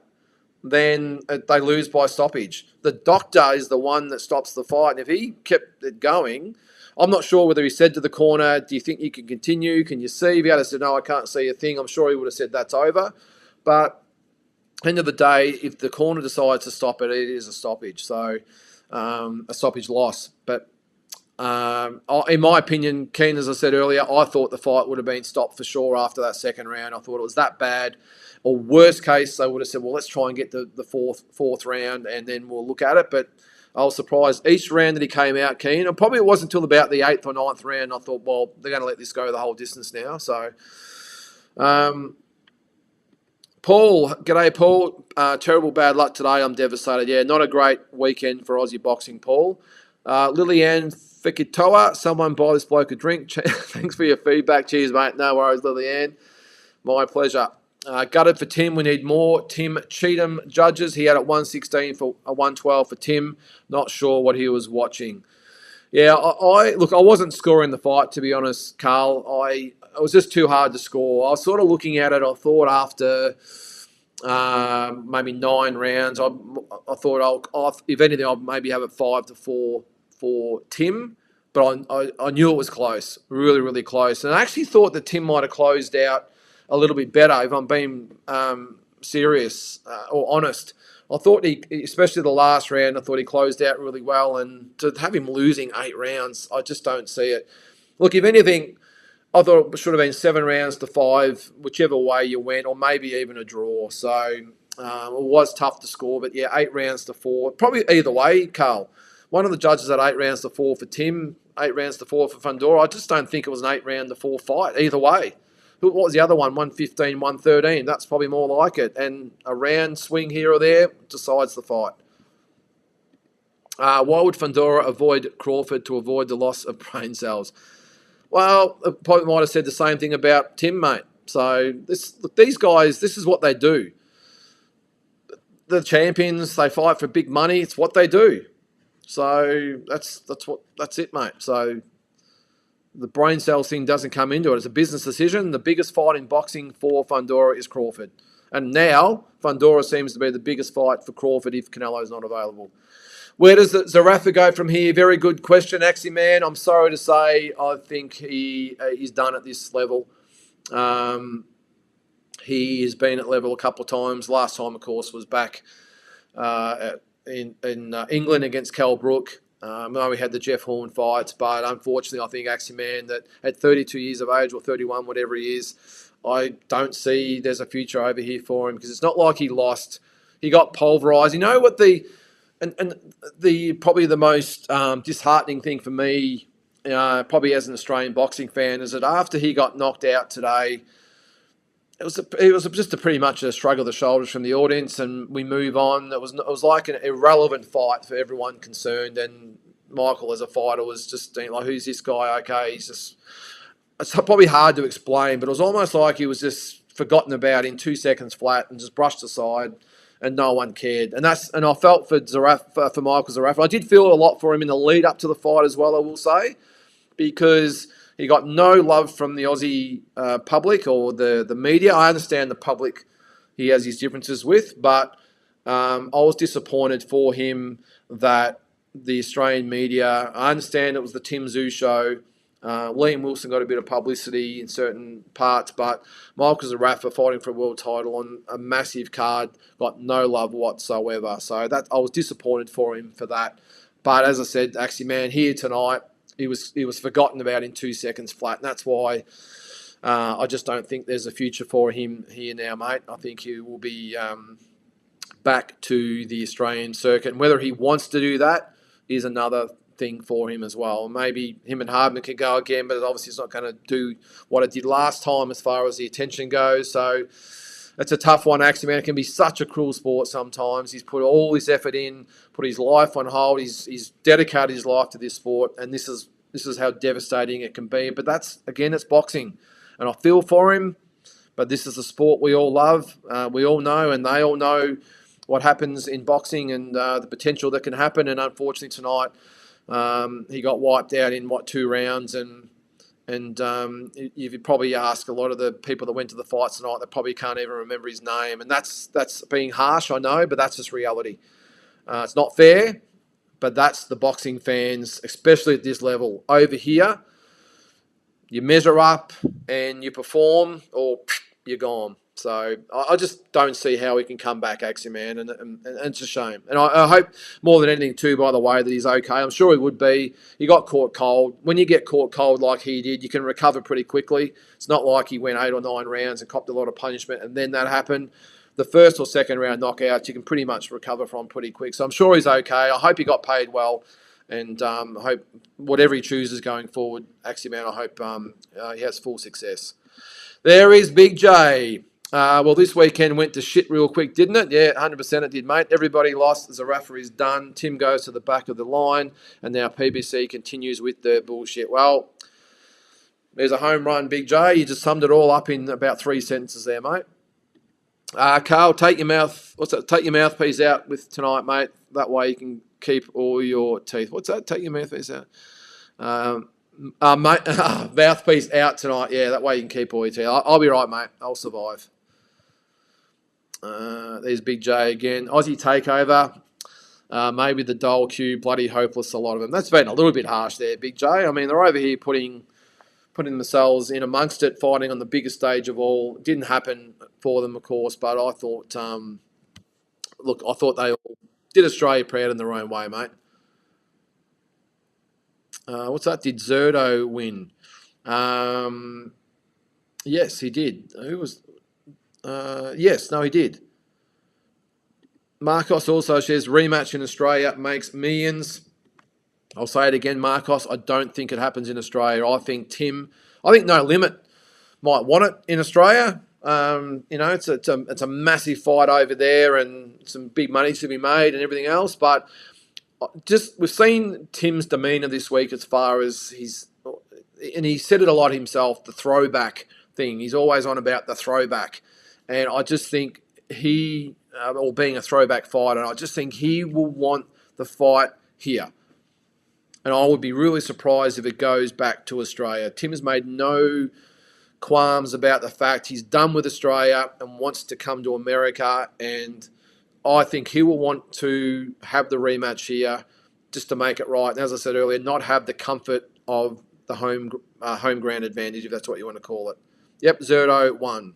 then they lose by stoppage. The doctor is the one that stops the fight. And if he kept it going... I'm not sure whether he said to the corner, do you think you can continue? Can you see? If he had said, no, I can't see a thing, I'm sure he would have said that's over. But end of the day, if the corner decides to stop it, it is a stoppage. So a stoppage loss. But in my opinion, Keen, as I said earlier, I thought the fight would have been stopped for sure after that second round. I thought it was that bad. Or worst case, they would have said, well, let's try and get the fourth round and then we'll look at it. But I was surprised each round that he came out, Keen. And probably it wasn't until about the 8th or 9th round I thought, well, they're going to let this go the whole distance now. So, Paul, g'day, Paul. Terrible bad luck today. I'm devastated. Yeah, not a great weekend for Aussie boxing, Paul. Lillian Fikitoa, someone buy this bloke a drink. Thanks for your feedback. Cheers, mate. No worries, Lillian. My pleasure. Gutted for Tim. We need more Tim Cheatham judges. He had at 116 for a 112 for Tim. Not sure what he was watching. Yeah, I wasn't scoring the fight, to be honest, Carl. It was just too hard to score. I was sort of looking at it. I thought after maybe 9 rounds, I thought if anything, I'll maybe have it 5-4 for Tim. But I knew it was close, really, really close. And I actually thought that Tim might have closed out a little bit better, if I'm being serious or honest. I thought especially the last round, I thought he closed out really well. And to have him losing 8 rounds, I just don't see it. Look, if anything, I thought it should have been 7 rounds to 5, whichever way you went, or maybe even a draw. So it was tough to score. But yeah, 8 rounds to 4. Probably either way, Carl. One of the judges had 8 rounds to 4 for Tim, 8 rounds to 4 for Fundora. I just don't think it was an 8 round to 4 fight either way. What was the other one? 115, 113. That's probably more like it. And a round swing here or there decides the fight. Why would Fundora avoid Crawford to avoid the loss of brain cells? Well, I probably might have said the same thing about Tim, mate. So these guys, this is what they do. The champions, they fight for big money. It's what they do. So that's it, mate. So the brain cells thing doesn't come into it. It's a business decision. The biggest fight in boxing for Fundora is Crawford. And now, Fundora seems to be the biggest fight for Crawford if Canelo's not available. Where does Zerafa go from here? Very good question, Axie Man. I'm sorry to say I think he's done at this level. He has been at level a couple of times. Last time, of course, was back in England against Cal Brook. I know we had the Jeff Horn fights, but unfortunately, I think Aximan, that at 32 years of age or 31, whatever he is, I don't see there's a future over here for him, because it's not like he lost. He got pulverised. You know what and the probably the most disheartening thing for me, probably as an Australian boxing fan, is that after he got knocked out today, it was just pretty much a shrug of the shoulders from the audience, and we move on. It was like an irrelevant fight for everyone concerned, and Michael as a fighter was just like, who's this guy? Okay, he's just. It's probably hard to explain, but it was almost like he was just forgotten about in 2 seconds flat and just brushed aside, and no one cared. And I felt for Zerafa, for Michael Zerafa. I did feel a lot for him in the lead up to the fight as well, I will say, because he got no love from the Aussie public or the media. I understand the public he has his differences with, but I was disappointed for him that the Australian media, I understand it was the Tim Tszyu show. Liam Wilson got a bit of publicity in certain parts, but Michael Zerafa fighting for a world title on a massive card got no love whatsoever. So that I was disappointed for him for that. But as I said, Aximan here tonight, he was forgotten about in 2 seconds flat, and that's why I just don't think there's a future for him here now, mate. I think he will be back to the Australian circuit, and whether he wants to do that is another thing for him as well. Maybe him and Hardman can go again, but obviously it's not going to do what it did last time as far as the attention goes. So it's a tough one, actually, man. It can be such a cruel sport sometimes. He's put all his effort in, put his life on hold. He's dedicated his life to this sport, and this is how devastating it can be. But that's, again, it's boxing, and I feel for him. But this is a sport we all love. We all know, and they all know what happens in boxing and the potential that can happen. And unfortunately tonight, he got wiped out in 2 rounds, and you probably ask a lot of the people that went to the fights tonight, they probably can't even remember his name, and that's being harsh, I know, but that's just reality. It's not fair, but that's the boxing fans, especially at this level. Over here, you measure up and you perform, or you're gone. So I just don't see how he can come back, Aximan, and it's a shame. And I hope more than anything too, by the way, that he's okay. I'm sure he would be. He got caught cold. When you get caught cold like he did, you can recover pretty quickly. It's not like he went 8 or 9 rounds and copped a lot of punishment and then that happened. The first or second round knockouts, you can pretty much recover from pretty quick. So I'm sure he's okay. I hope he got paid well. And I hope whatever he chooses going forward, Aximan, I hope he has full success. There is Big J. Well, this weekend went to shit real quick, didn't it? Yeah, 100% it did, mate. Everybody lost. Zerafa is done. Tim goes to the back of the line. And now PBC continues with the bullshit. Well, there's a home run, Big J. You just summed it all up in about 3 sentences there, mate. Carl, take your mouthpiece out with tonight, mate. That way you can keep all your teeth. What's that? Take your mouthpiece out. Mate, mouthpiece out tonight. Yeah, that way you can keep all your teeth. I'll be right, mate. I'll survive. There's Big J again. Aussie takeover. Maybe the Dole Q, bloody hopeless, a lot of them. That's been a little bit harsh there, Big J. I mean, they're over here putting themselves in amongst it, fighting on the biggest stage of all. It didn't happen for them, of course, but I thought, I thought they all did Australia proud in their own way, mate. What's that? Did Zerdo win? Yes, he did. Who was... yes, no, he did. Marcos also says rematch in Australia makes millions. I'll say it again, Marcos. I don't think it happens in Australia. I think No Limit might want it in Australia. It's a massive fight over there and some big money to be made and everything else. But we've seen Tim's demeanour this week as far as and he said it a lot himself, the throwback thing. He's always on about the throwback. And I just think or being a throwback fighter, I just think he will want the fight here. And I would be really surprised if it goes back to Australia. Tim has made no qualms about the fact he's done with Australia and wants to come to America. And I think he will want to have the rematch here just to make it right. And as I said earlier, not have the comfort of the home ground advantage, if that's what you want to call it. Yep, 0-1.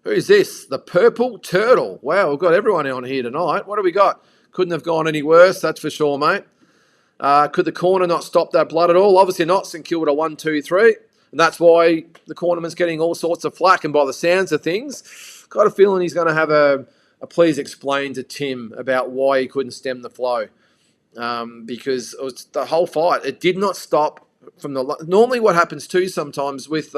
Who's this? The Purple Turtle. Wow, we've got everyone on here tonight. What do we got? Couldn't have gone any worse, that's for sure, mate. Could the corner not stop that blood at all? Obviously not. St Kilda 1, 2, 3. And that's why the cornerman's getting all sorts of flack. And by the sounds of things, got a feeling he's going to have a please explain to Tim about why he couldn't stem the flow. Because it was the whole fight. It did not stop from the... Normally what happens too sometimes with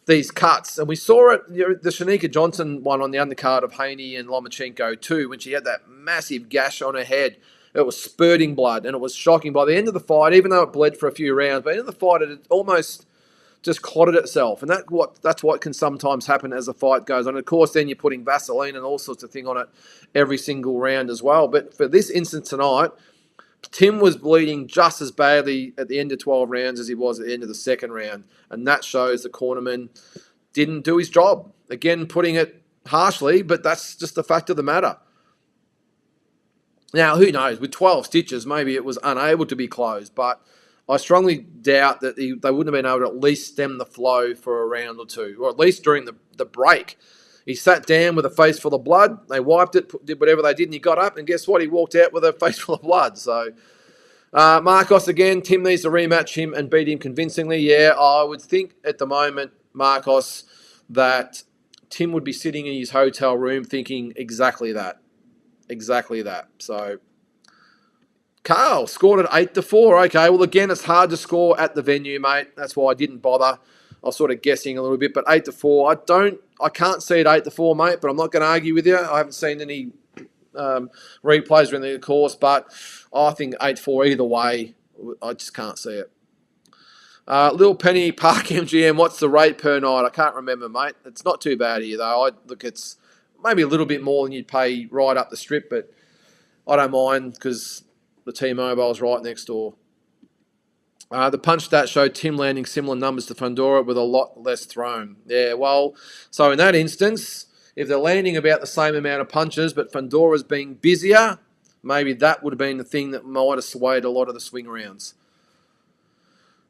these cuts, and we saw it, the Shanika Johnson one on the undercard of Haney and Lomachenko too, when she had that massive gash on her head. It was spurting blood, and it was shocking. By the end of the fight, even though it bled for a few rounds, by the end of the fight, it had almost just clotted itself. And that's what can sometimes happen as the fight goes on. Of course, then you're putting Vaseline and all sorts of things on it every single round as well. But for this instance tonight, Tim was bleeding just as badly at the end of 12 rounds as he was at the end of the second round. And that shows the cornerman didn't do his job. Again, putting it harshly, but that's just the fact of the matter. Now, who knows? With 12 stitches, maybe it was unable to be closed, but I strongly doubt that they wouldn't have been able to at least stem the flow for a round or two, or at least during the break. He sat down with a face full of blood. They wiped it, did whatever they did, and he got up, and guess what? He walked out with a face full of blood. So, Marcos again, Tim needs to rematch him and beat him convincingly. Yeah, I would think at the moment, Marcos, that Tim would be sitting in his hotel room thinking exactly that. Exactly that. So, Carl scored at 8-4. Okay, well, again, it's hard to score at the venue, mate. That's why I didn't bother. I was sort of guessing a little bit, but 8-4. I can't see it 8-4, mate, but I'm not going to argue with you. I haven't seen any replays around the course, but I think 8-4 either way. I just can't see it. Little Penny Park MGM, what's the rate per night? I can't remember, mate. It's not too bad here, though. It's maybe a little bit more than you'd pay right up the strip, but I don't mind because the T-Mobile's right next door. The punch stat showed Tim landing similar numbers to Fundora with a lot less thrown. Yeah, well, so in that instance, if they're landing about the same amount of punches, but Fundora's being busier, maybe that would have been the thing that might have swayed a lot of the swing rounds.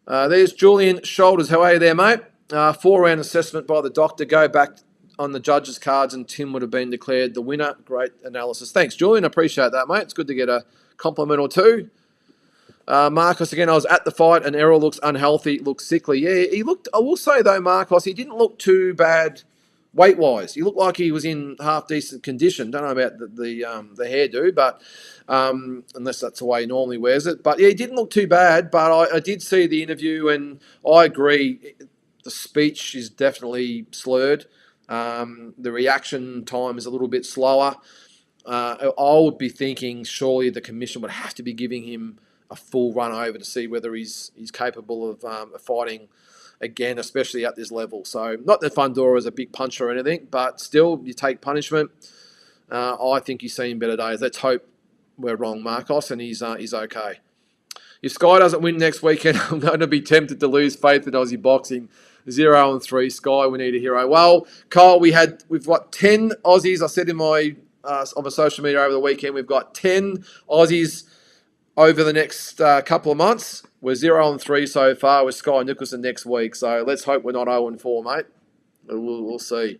There's Julian Shoulders. How are you there, mate? 4-round assessment by the doctor. Go back on the judges' cards and Tim would have been declared the winner. Great analysis. Thanks, Julian. I appreciate that, mate. It's good to get a compliment or two. Marcos, again, I was at the fight and Errol looks unhealthy, looks sickly. Yeah, he looked, I will say though, Marcos, he didn't look too bad weight-wise. He looked like he was in half-decent condition. Don't know about the hairdo, but unless that's the way he normally wears it. But yeah, he didn't look too bad, but I did see the interview and I agree, the speech is definitely slurred. The reaction time is a little bit slower. I would be thinking surely the commission would have to be giving him a full run over to see whether he's capable of fighting again, especially at this level. So not that Fundora is a big puncher or anything, but still you take punishment. I think he's seen better days. Let's hope we're wrong, Marcos, and he's okay. If Sky doesn't win next weekend, I'm going to be tempted to lose faith in Aussie boxing. 0-3, Sky, we need a hero. Well, Kyle, we've got 10 Aussies. I said in my on my social media over the weekend, we've got 10 Aussies over the next couple of months. We're 0-3 so far with Sky Nicholson next week. So let's hope we're not 0-4, mate. We'll see.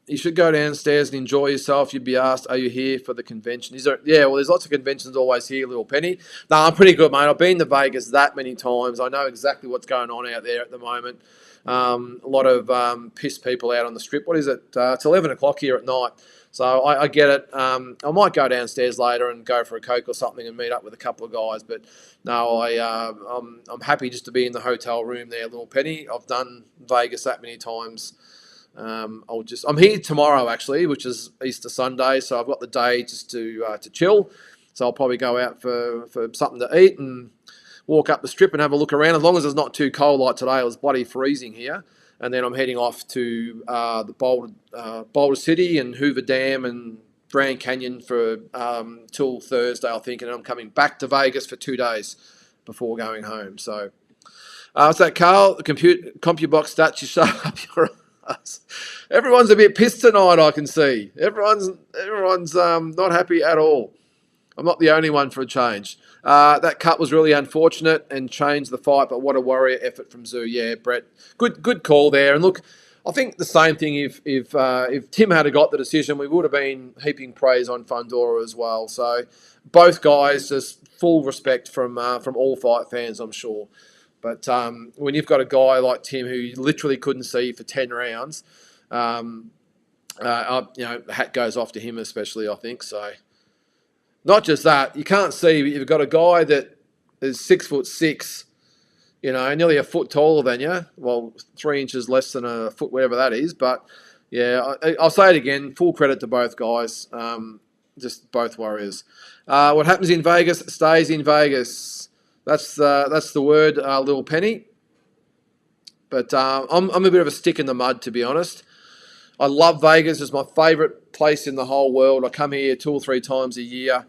You should go downstairs and enjoy yourself. You'd be asked, are you here for the convention? Yeah, well, there's lots of conventions always here, little Penny. No, I'm pretty good, mate. I've been to Vegas that many times. I know exactly what's going on out there at the moment. A lot of pissed people out on the strip. What is it? It's 11 o'clock here at night. So I get it. I might go downstairs later and go for a Coke or something and meet up with a couple of guys. But no, I'm happy just to be in the hotel room there, little Penny. I've done Vegas that many times. I'm here tomorrow actually, which is Easter Sunday. So I've got the day just to chill. So I'll probably go out for something to eat and walk up the strip and have a look around. As long as it's not too cold like today, it was bloody freezing here. And then I'm heading off to the Boulder City and Hoover Dam and Grand Canyon for till Thursday, I think. And I'm coming back to Vegas for 2 days before going home. So, what's that, Carl? The CompuBox stats, you shut up your ass. Everyone's a bit pissed tonight, I can see. Everyone's not happy at all. I'm not the only one for a change. That cut was really unfortunate and changed the fight, but what a warrior effort from Tszyu. Yeah, Brett, good call there. And look, I think the same thing. If Tim had got the decision, we would have been heaping praise on Fundora as well. So both guys, just full respect from all fight fans, I'm sure. But when you've got a guy like Tim who literally couldn't see for 10 rounds, the hat goes off to him especially, I think. So not just that, you can't see, but you've got a guy that is 6'6", nearly a foot taller than you. Well, 3 inches less than a foot, whatever that is. But yeah, I'll say it again. Full credit to both guys. Just both warriors. What happens in Vegas stays in Vegas. That's the word, Little Penny. But I'm a bit of a stick in the mud, to be honest. I love Vegas. It's my favourite place in the whole world. I come here 2 or 3 times a year,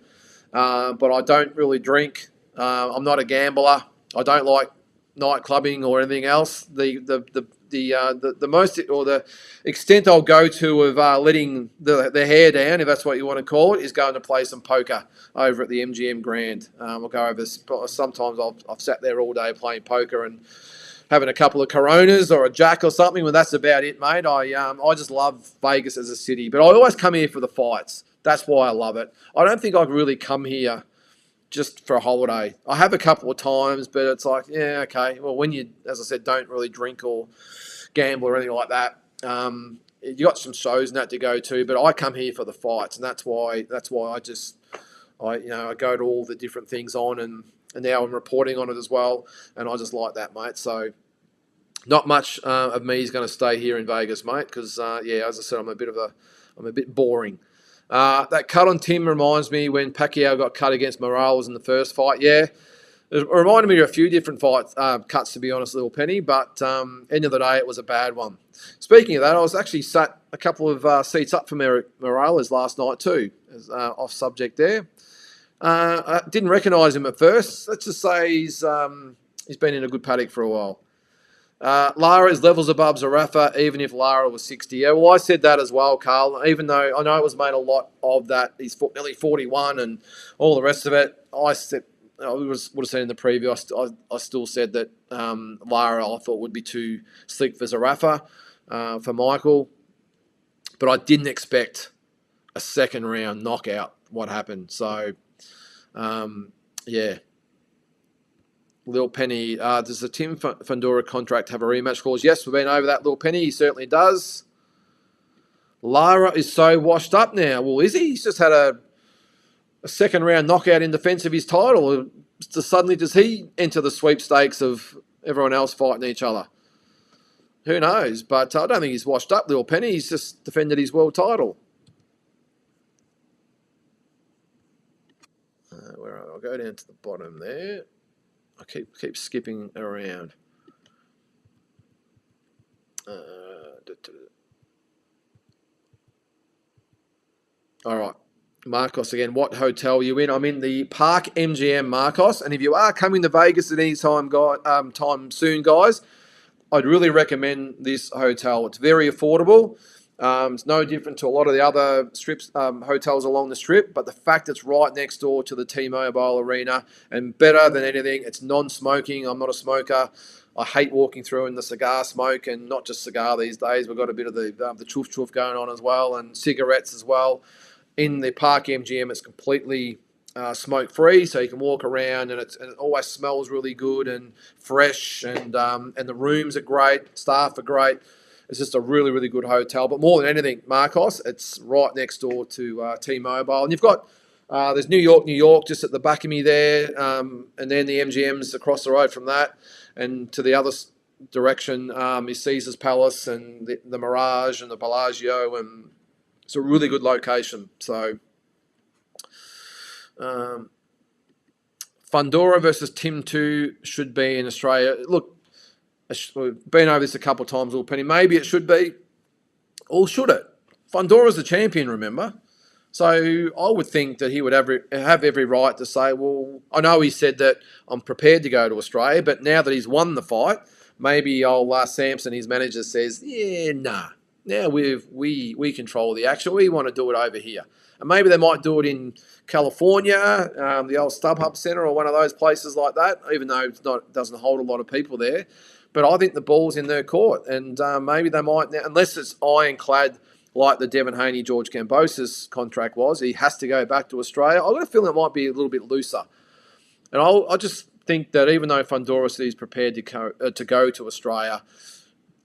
but I don't really drink. I'm not a gambler. I don't like night clubbing or anything else. The most or the extent I'll go to of letting the hair down, if that's what you want to call it, is going to play some poker over at the MGM Grand. I'll go over. Sometimes I've sat there all day playing poker and having a couple of Coronas or a Jack or something. Well, that's about it, mate. I just love Vegas as a city, but I always come here for the fights. That's why I love it. I don't think I've really come here just for a holiday. I have a couple of times, but it's like, yeah, okay. Well, when you, as I said, don't really drink or gamble or anything like that, you got some shows and that to go to. But I come here for the fights, and that's why I go to all the different things on, and now I'm reporting on it as well, and I just like that, mate. So not much of me is going to stay here in Vegas, mate, because as I said, I'm a bit boring. That cut on Tim reminds me when Pacquiao got cut against Morales in the first fight. Yeah, it reminded me of a few different cuts, to be honest, Little Penny, but end of the day, it was a bad one. Speaking of that, I was actually sat a couple of seats up from Morales last night too, off subject there. I didn't recognise him at first. Let's just say he's been in a good paddock for a while. Lara is levels above Zerafa, even if Lara was 60. Yeah, well, I said that as well, Carl. Even though I know it was made a lot of that, he's nearly 41 and all the rest of it. I would have said in the preview, I still said that Lara I thought would be too slick for Zerafa, for Michael. But I didn't expect a second round knockout, what happened. So, yeah. Little Penny, does the Tim Fundora contract have a rematch clause? Yes, we've been over that, Little Penny. He certainly does. Lara is so washed up now. Well, is he? He's just had a second round knockout in defence of his title. Suddenly, does he enter the sweepstakes of everyone else fighting each other? Who knows? But I don't think he's washed up, Little Penny. He's just defended his world title. I'll go down to the bottom there. I keep skipping around. All right. Marcos again. What hotel are you in? I'm in the Park MGM Marcos. And if you are coming to Vegas at any time soon, guys, I'd really recommend this hotel. It's very affordable. It's no different to a lot of the other hotels along the strip, but the fact it's right next door to the T-Mobile Arena, and better than anything, it's non-smoking. I'm not a smoker. I hate walking through in the cigar smoke, and not just cigar these days. We've got a bit of the chuff going on as well, and cigarettes as well. In the Park MGM, it's completely smoke-free, so you can walk around, and it always smells really good and fresh, and the rooms are great, staff are great. It's just a really, really good hotel. But more than anything, Marcos, it's right next door to T-Mobile. And you've got, there's New York, just at the back of me there. And then the MGM's across the road from that. And to the other direction is Caesar's Palace and the Mirage and the Bellagio. And it's a really good location. So, Fundora versus Tim Tszyu should be in Australia. Look, we've been over this a couple of times, Little Penny. Maybe it should be, or should it? Fundora's the champion, remember? So I would think that he would have every right to say, well, I know he said that I'm prepared to go to Australia, but now that he's won the fight, maybe old Samson, his manager, says, yeah, nah, Now we control the action. We want to do it over here. And maybe they might do it in California, the old StubHub Center or one of those places like that, even though it doesn't hold a lot of people there. But I think the ball's in their court. And maybe they might, now, unless it's ironclad like the Devon Haney, George Gambosis contract was, he has to go back to Australia. I've got a feeling it might be a little bit looser. And I just think that even though Fundora says he's prepared to go to Australia,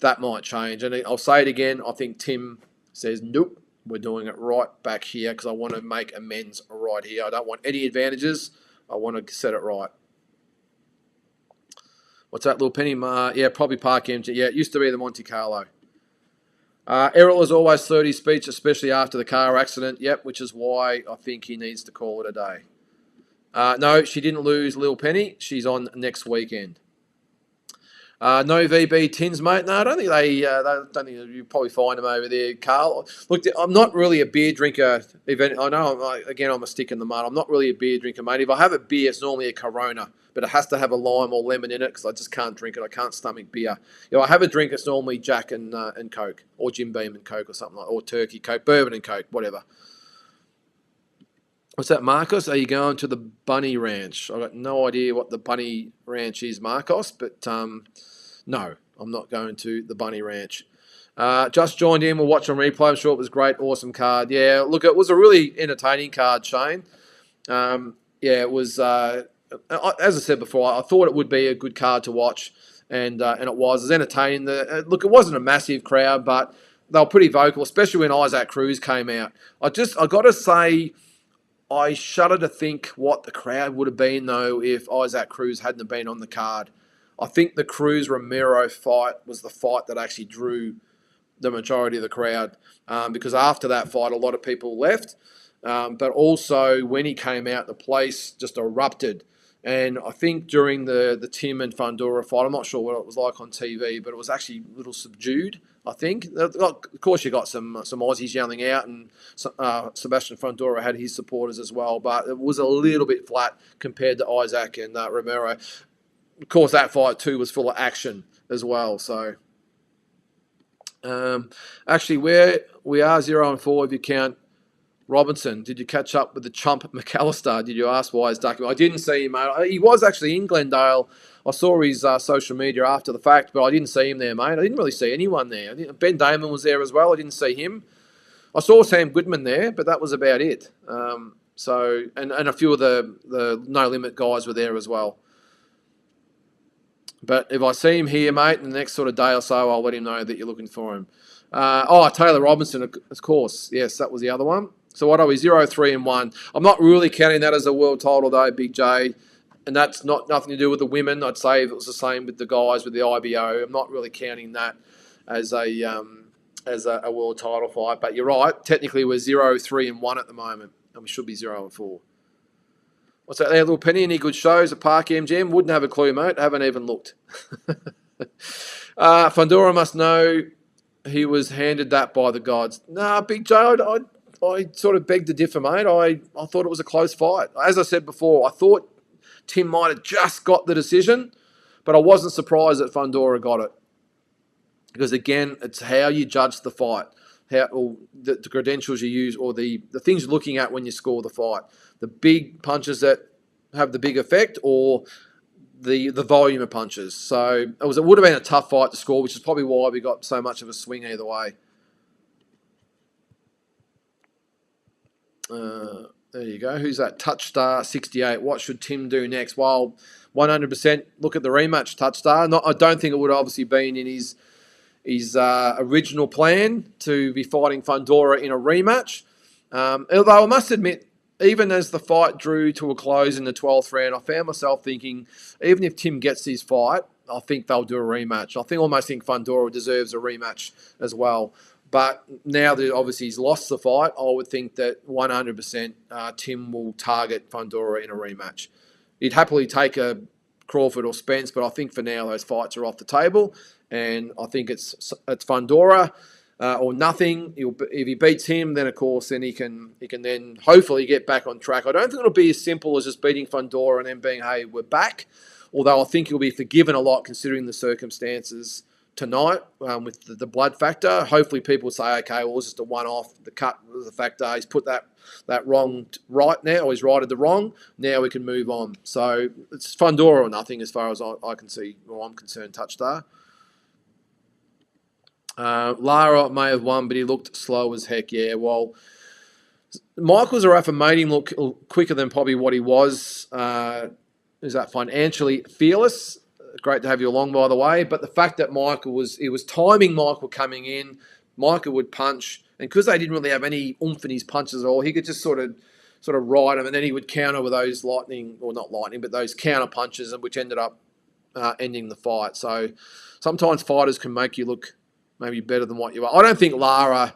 that might change. And I'll say it again, I think Tim says, nope, we're doing it right back here because I want to make amends right here. I don't want any advantages. I want to set it right. What's that, little penny? Yeah, probably Park MG. Yeah, it used to be the Monte Carlo. Errol has always slurred his speech, especially after the car accident. Yep, which is why I think he needs to call it a day. No, she didn't lose Lil Penny. She's on next weekend. No VB tins, mate. No, I don't think they don't think you probably find them over there, Carl. Look, I'm not really a beer drinker. I know, I'm a stick in the mud. I'm not really a beer drinker, mate. If I have a beer, it's normally a Corona, but it has to have a lime or lemon in it because I just can't drink it. I can't stomach beer. If I have a drink, it's normally Jack and Coke, or Jim Beam and Coke, or something like, or Turkey Coke, bourbon and Coke, whatever. What's that, Marcos? Are you going to the Bunny Ranch? I've got no idea what the Bunny Ranch is, Marcos, but no, I'm not going to the Bunny Ranch. Just joined in. We'll watch on replay. I'm sure it was great. Awesome card. Yeah, look, it was a really entertaining card, Shane. Yeah, it was, as I said before, I thought it would be a good card to watch, and it was. It was entertaining. Look, it wasn't a massive crowd, but they were pretty vocal, especially when Isaac Cruz came out. I got to say, I shudder to think what the crowd would have been, though, if Isaac Cruz hadn't have been on the card. I think the Cruz-Romero fight was the fight that actually drew the majority of the crowd because after that fight, a lot of people left. But also, when he came out, the place just erupted. And I think during the Tim and Fundora fight, I'm not sure what it was like on TV, but it was actually a little subdued, I think. Of course, you got some Aussies yelling out, and Sebastian Fundora had his supporters as well, but it was a little bit flat compared to Isaac and Romero. Of course, that fight too was full of action as well. So, actually, where we are 0-4 if you count Robinson. Did you catch up with the chump McAllister? Did you ask why he's ducking? I didn't see him, mate. He was actually in Glendale. I saw his social media after the fact, but I didn't see him there, mate. I didn't really see anyone there. Ben Damon was there as well. I didn't see him. I saw Sam Goodman there, but that was about it. So, and a few of the No Limit guys were there as well. But if I see him here, mate, in the next sort of day or so, I'll let him know that you're looking for him. Taylor Robinson, of course. Yes, that was the other one. So what are we, 0-3-1? I'm not really counting that as a world title, though, Big J. And that's nothing to do with the women. I'd say if it was the same with the guys with the IBO, I'm not really counting that as a world title fight. But you're right. Technically, we're 0-3-1 at the moment, and we should be 0-4. What's that there, little penny? Any good shows at Park MGM? Wouldn't have a clue, mate. Haven't even looked. Fundora must know he was handed that by the gods. Nah, Big J, I sort of beg to differ, mate. I thought it was a close fight. As I said before, I thought Tim might have just got the decision, but I wasn't surprised that Fundora got it. Because, again, it's how you judge the fight, or the credentials you use, or the things you're looking at when you score the fight. The big punches that have the big effect, or the volume of punches. So it would have been a tough fight to score, which is probably why we got so much of a swing either way. There you go. Who's that? Touchstar 68. What should Tim do next? Well, 100% look at the rematch, Touchstar. I don't think it would have obviously been in his original plan to be fighting Fundora in a rematch. Although I must admit, even as the fight drew to a close in the 12th round, I found myself thinking, even if Tim gets his fight, I think they'll do a rematch. I almost think Fundora deserves a rematch as well. But now that obviously he's lost the fight, I would think that 100% Tim will target Fundora in a rematch. He'd happily take a Crawford or Spence, but I think for now those fights are off the table, and I think it's Fundora or nothing. If he beats him, then of course then he can then hopefully get back on track. I don't think it'll be as simple as just beating Fundora and then being, hey, we're back. Although I think he'll be forgiven a lot considering the circumstances tonight with the blood factor. Hopefully people say, okay, well, it's just a one-off. The cut was a factor. He's put that wrong right now, or he's righted the wrong. Now we can move on. So it's Fundora or nothing as far as I can see, or I'm concerned, Touchstar. Lara may have won, but he looked slow as heck. Yeah, well, Michael Zerafa made him look quicker than probably what he was. Is that financially fearless? Great to have you along, by the way. But the fact that he was timing Michael coming in, Michael would punch, and because they didn't really have any oomph in his punches at all, he could just sort of ride him, and then he would counter with those those counter punches, and which ended up ending the fight. So sometimes fighters can make you look maybe better than what you are. I don't think Lara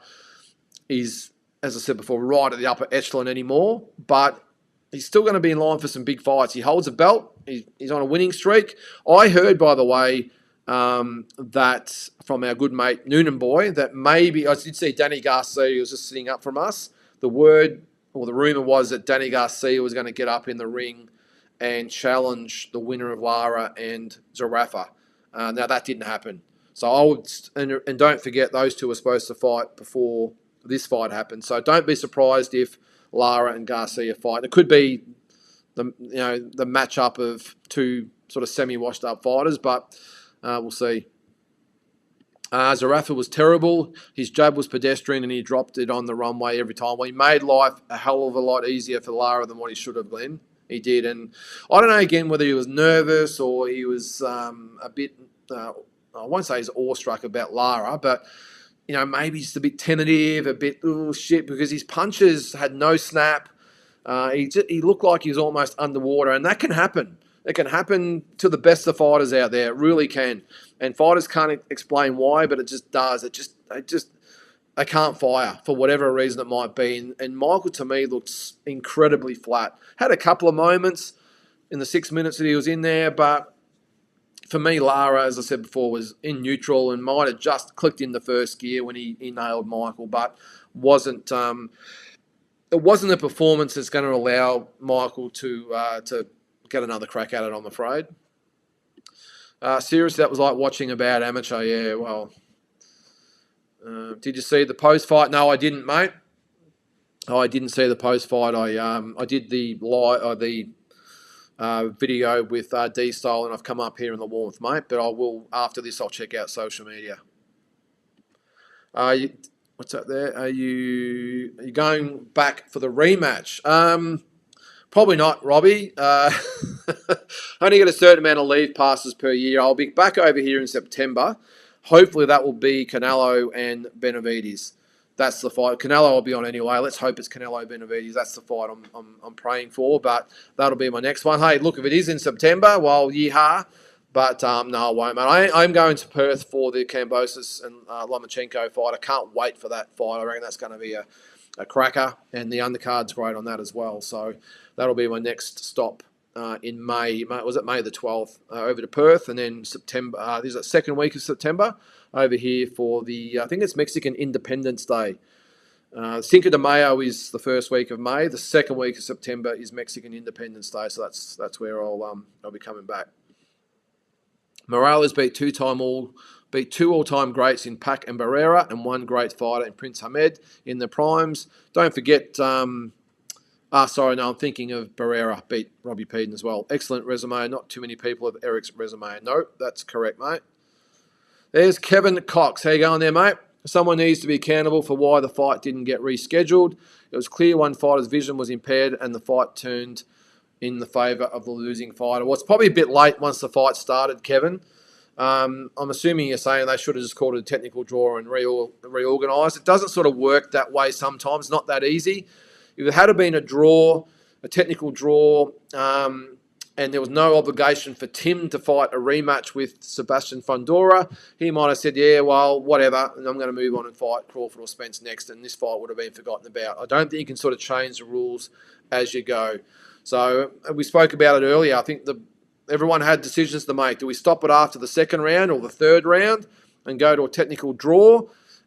is, as I said before, right at the upper echelon anymore, but he's still going to be in line for some big fights. He holds a belt. He's on a winning streak. I heard, by the way, that from our good mate Noonan Boy, that maybe, I did see Danny Garcia was just sitting up from us. The word or the rumour was that Danny Garcia was going to get up in the ring and challenge the winner of Lara and Zerafa. Now, that didn't happen. So I would, and don't forget, those two were supposed to fight before this fight happened. So don't be surprised if Lara and Garcia fight. It could be the matchup of two sort of semi-washed up fighters, but we'll see. Zerafa was terrible. His jab was pedestrian, and he dropped it on the runway every time. Well, he made life a hell of a lot easier for Lara than what he should have been. He did, and I don't know again whether he was nervous or he was a bit. I won't say he's awestruck about Lara, but maybe just a bit tentative, a bit shit, because his punches had no snap. He looked like he was almost underwater, and that can happen. It can happen to the best of fighters out there. It really can. And fighters can't explain why, but it just does. They can't fire for whatever reason it might be. And Michael, to me, looks incredibly flat. Had a couple of moments in the 6 minutes that he was in there, but for me, Lara, as I said before, was in neutral and might have just clicked in the first gear when he nailed Michael, but wasn't. It wasn't a performance that's going to allow Michael to get another crack at it, I'm afraid. Seriously, that was like watching a bad amateur. Yeah, well, did you see the post fight? No, I didn't, mate. I didn't see the post fight. I did the video with D-Style, and I've come up here in the warmth, mate. But I will, after this, I'll check out social media. What's up there? Are you going back for the rematch? Probably not, Robbie. Only get a certain amount of leave passes per year. I'll be back over here in September. Hopefully that will be Canelo and Benavidez. That's the fight. Canelo will be on anyway. Let's hope it's Canelo Benavidez. That's the fight I'm praying for, but that'll be my next one. Hey, look, if it is in September, well, yeehaw. But no, I won't, mate. I'm going to Perth for the Kambosos and Lomachenko fight. I can't wait for that fight. I reckon that's going to be a cracker, and the undercard's great on that as well. So that'll be my next stop in May. Was it May the 12th? Over to Perth, and then September. This is the second week of September over here for the, I think it's Mexican Independence Day. Cinco de Mayo is the first week of May. The second week of September is Mexican Independence Day. So that's where I'll be coming back. Morales beat two all-time greats in Pac and Barrera, and one great fighter in Prince Hamed in the primes. Don't forget, I'm thinking of Barrera beat Robbie Peden as well. Excellent resume. Not too many people have Eric's resume. No, that's correct, mate. There's Kevin Cox. How you going there, mate? Someone needs to be accountable for why the fight didn't get rescheduled. It was clear one fighter's vision was impaired, and the fight turned in the favour of the losing fighter. Well, it's probably a bit late once the fight started, Kevin. I'm assuming you're saying they should have just called it a technical draw and reorganised. It doesn't sort of work that way sometimes. Not that easy. If it had been a draw, a technical draw, and there was no obligation for Tim to fight a rematch with Sebastian Fundora, he might have said, yeah, well, whatever, and I'm going to move on and fight Crawford or Spence next, and this fight would have been forgotten about. I don't think you can sort of change the rules as you go. So we spoke about it earlier. I think everyone had decisions to make. Do we stop it after the second round or the third round and go to a technical draw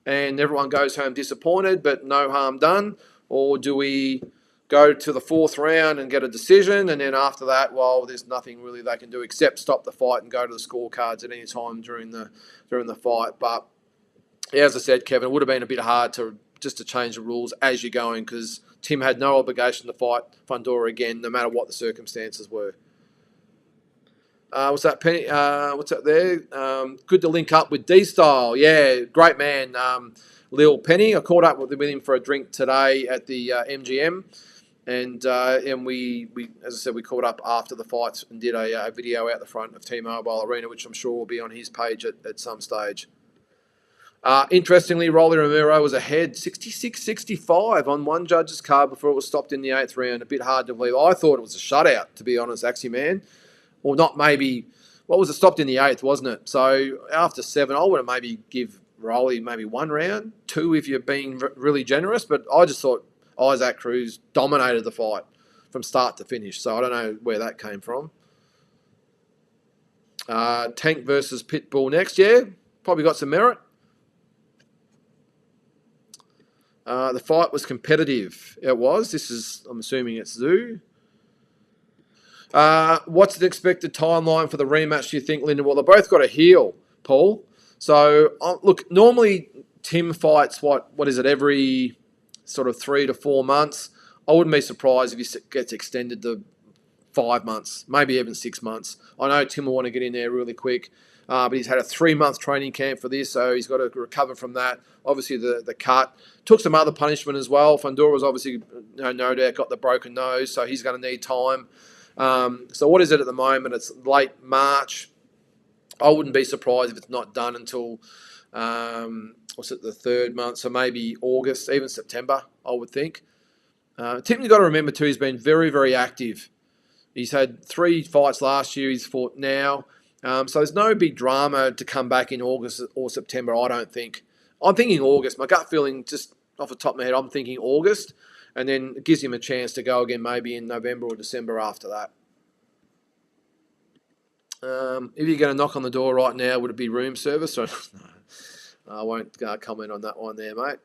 and everyone goes home disappointed but no harm done? Or do we go to the fourth round and get a decision, and then after that, well, there's nothing really they can do except stop the fight and go to the scorecards at any time during the fight. But yeah, as I said, Kevin, it would have been a bit hard to change the rules as you're going, because Tim had no obligation to fight Fundora again, no matter what the circumstances were. What's that, Penny? What's that there? Good to link up with D-Style. Yeah, great man, Lil Penny. I caught up with him for a drink today at the MGM. And we, as I said, we caught up after the fights and did a video out the front of T-Mobile Arena, which I'm sure will be on his page at some stage. Interestingly, Rolly Romero was ahead 66-65 on one judge's card before it was stopped in the 8th round. A bit hard to believe. I thought it was a shutout, to be honest, Axie Man. Or not maybe, what was it, stopped in the 8th, wasn't it? So after 7, I would have maybe give Rolly maybe 1 round, 2 if you're being really generous. But I just thought Isaac Cruz dominated the fight from start to finish. So I don't know where that came from. Tank versus Pitbull next. Yeah, probably got some merit. The fight was competitive. It was. This is, I'm assuming it's Tszyu. What's the expected timeline for the rematch, do you think, Lyndon? Well, they both got a heel, Paul. So, look, normally Tim fights, what is it, every sort of 3 to 4 months. I wouldn't be surprised if he gets extended to 5 months, maybe even 6 months. I know Tim will want to get in there really quick. But he's had a 3-month training camp for this, so he's got to recover from that. Obviously, the cut. Took some other punishment as well. Fundora was obviously, no doubt, got the broken nose, so he's going to need time. So what is it at the moment? It's late March. I wouldn't be surprised if it's not done until, what's it, the 3rd month, so maybe August, even September, I would think. Tim, you've got to remember, too, he's been very, very active. He's had 3 fights last year. He's fought now. So there's no big drama to come back in August or September, I don't think. I'm thinking August. My gut feeling, just off the top of my head, I'm thinking August. And then it gives him a chance to go again maybe in November or December after that. If you're going to knock on the door right now, would it be room service? Or I won't comment on that one there, mate.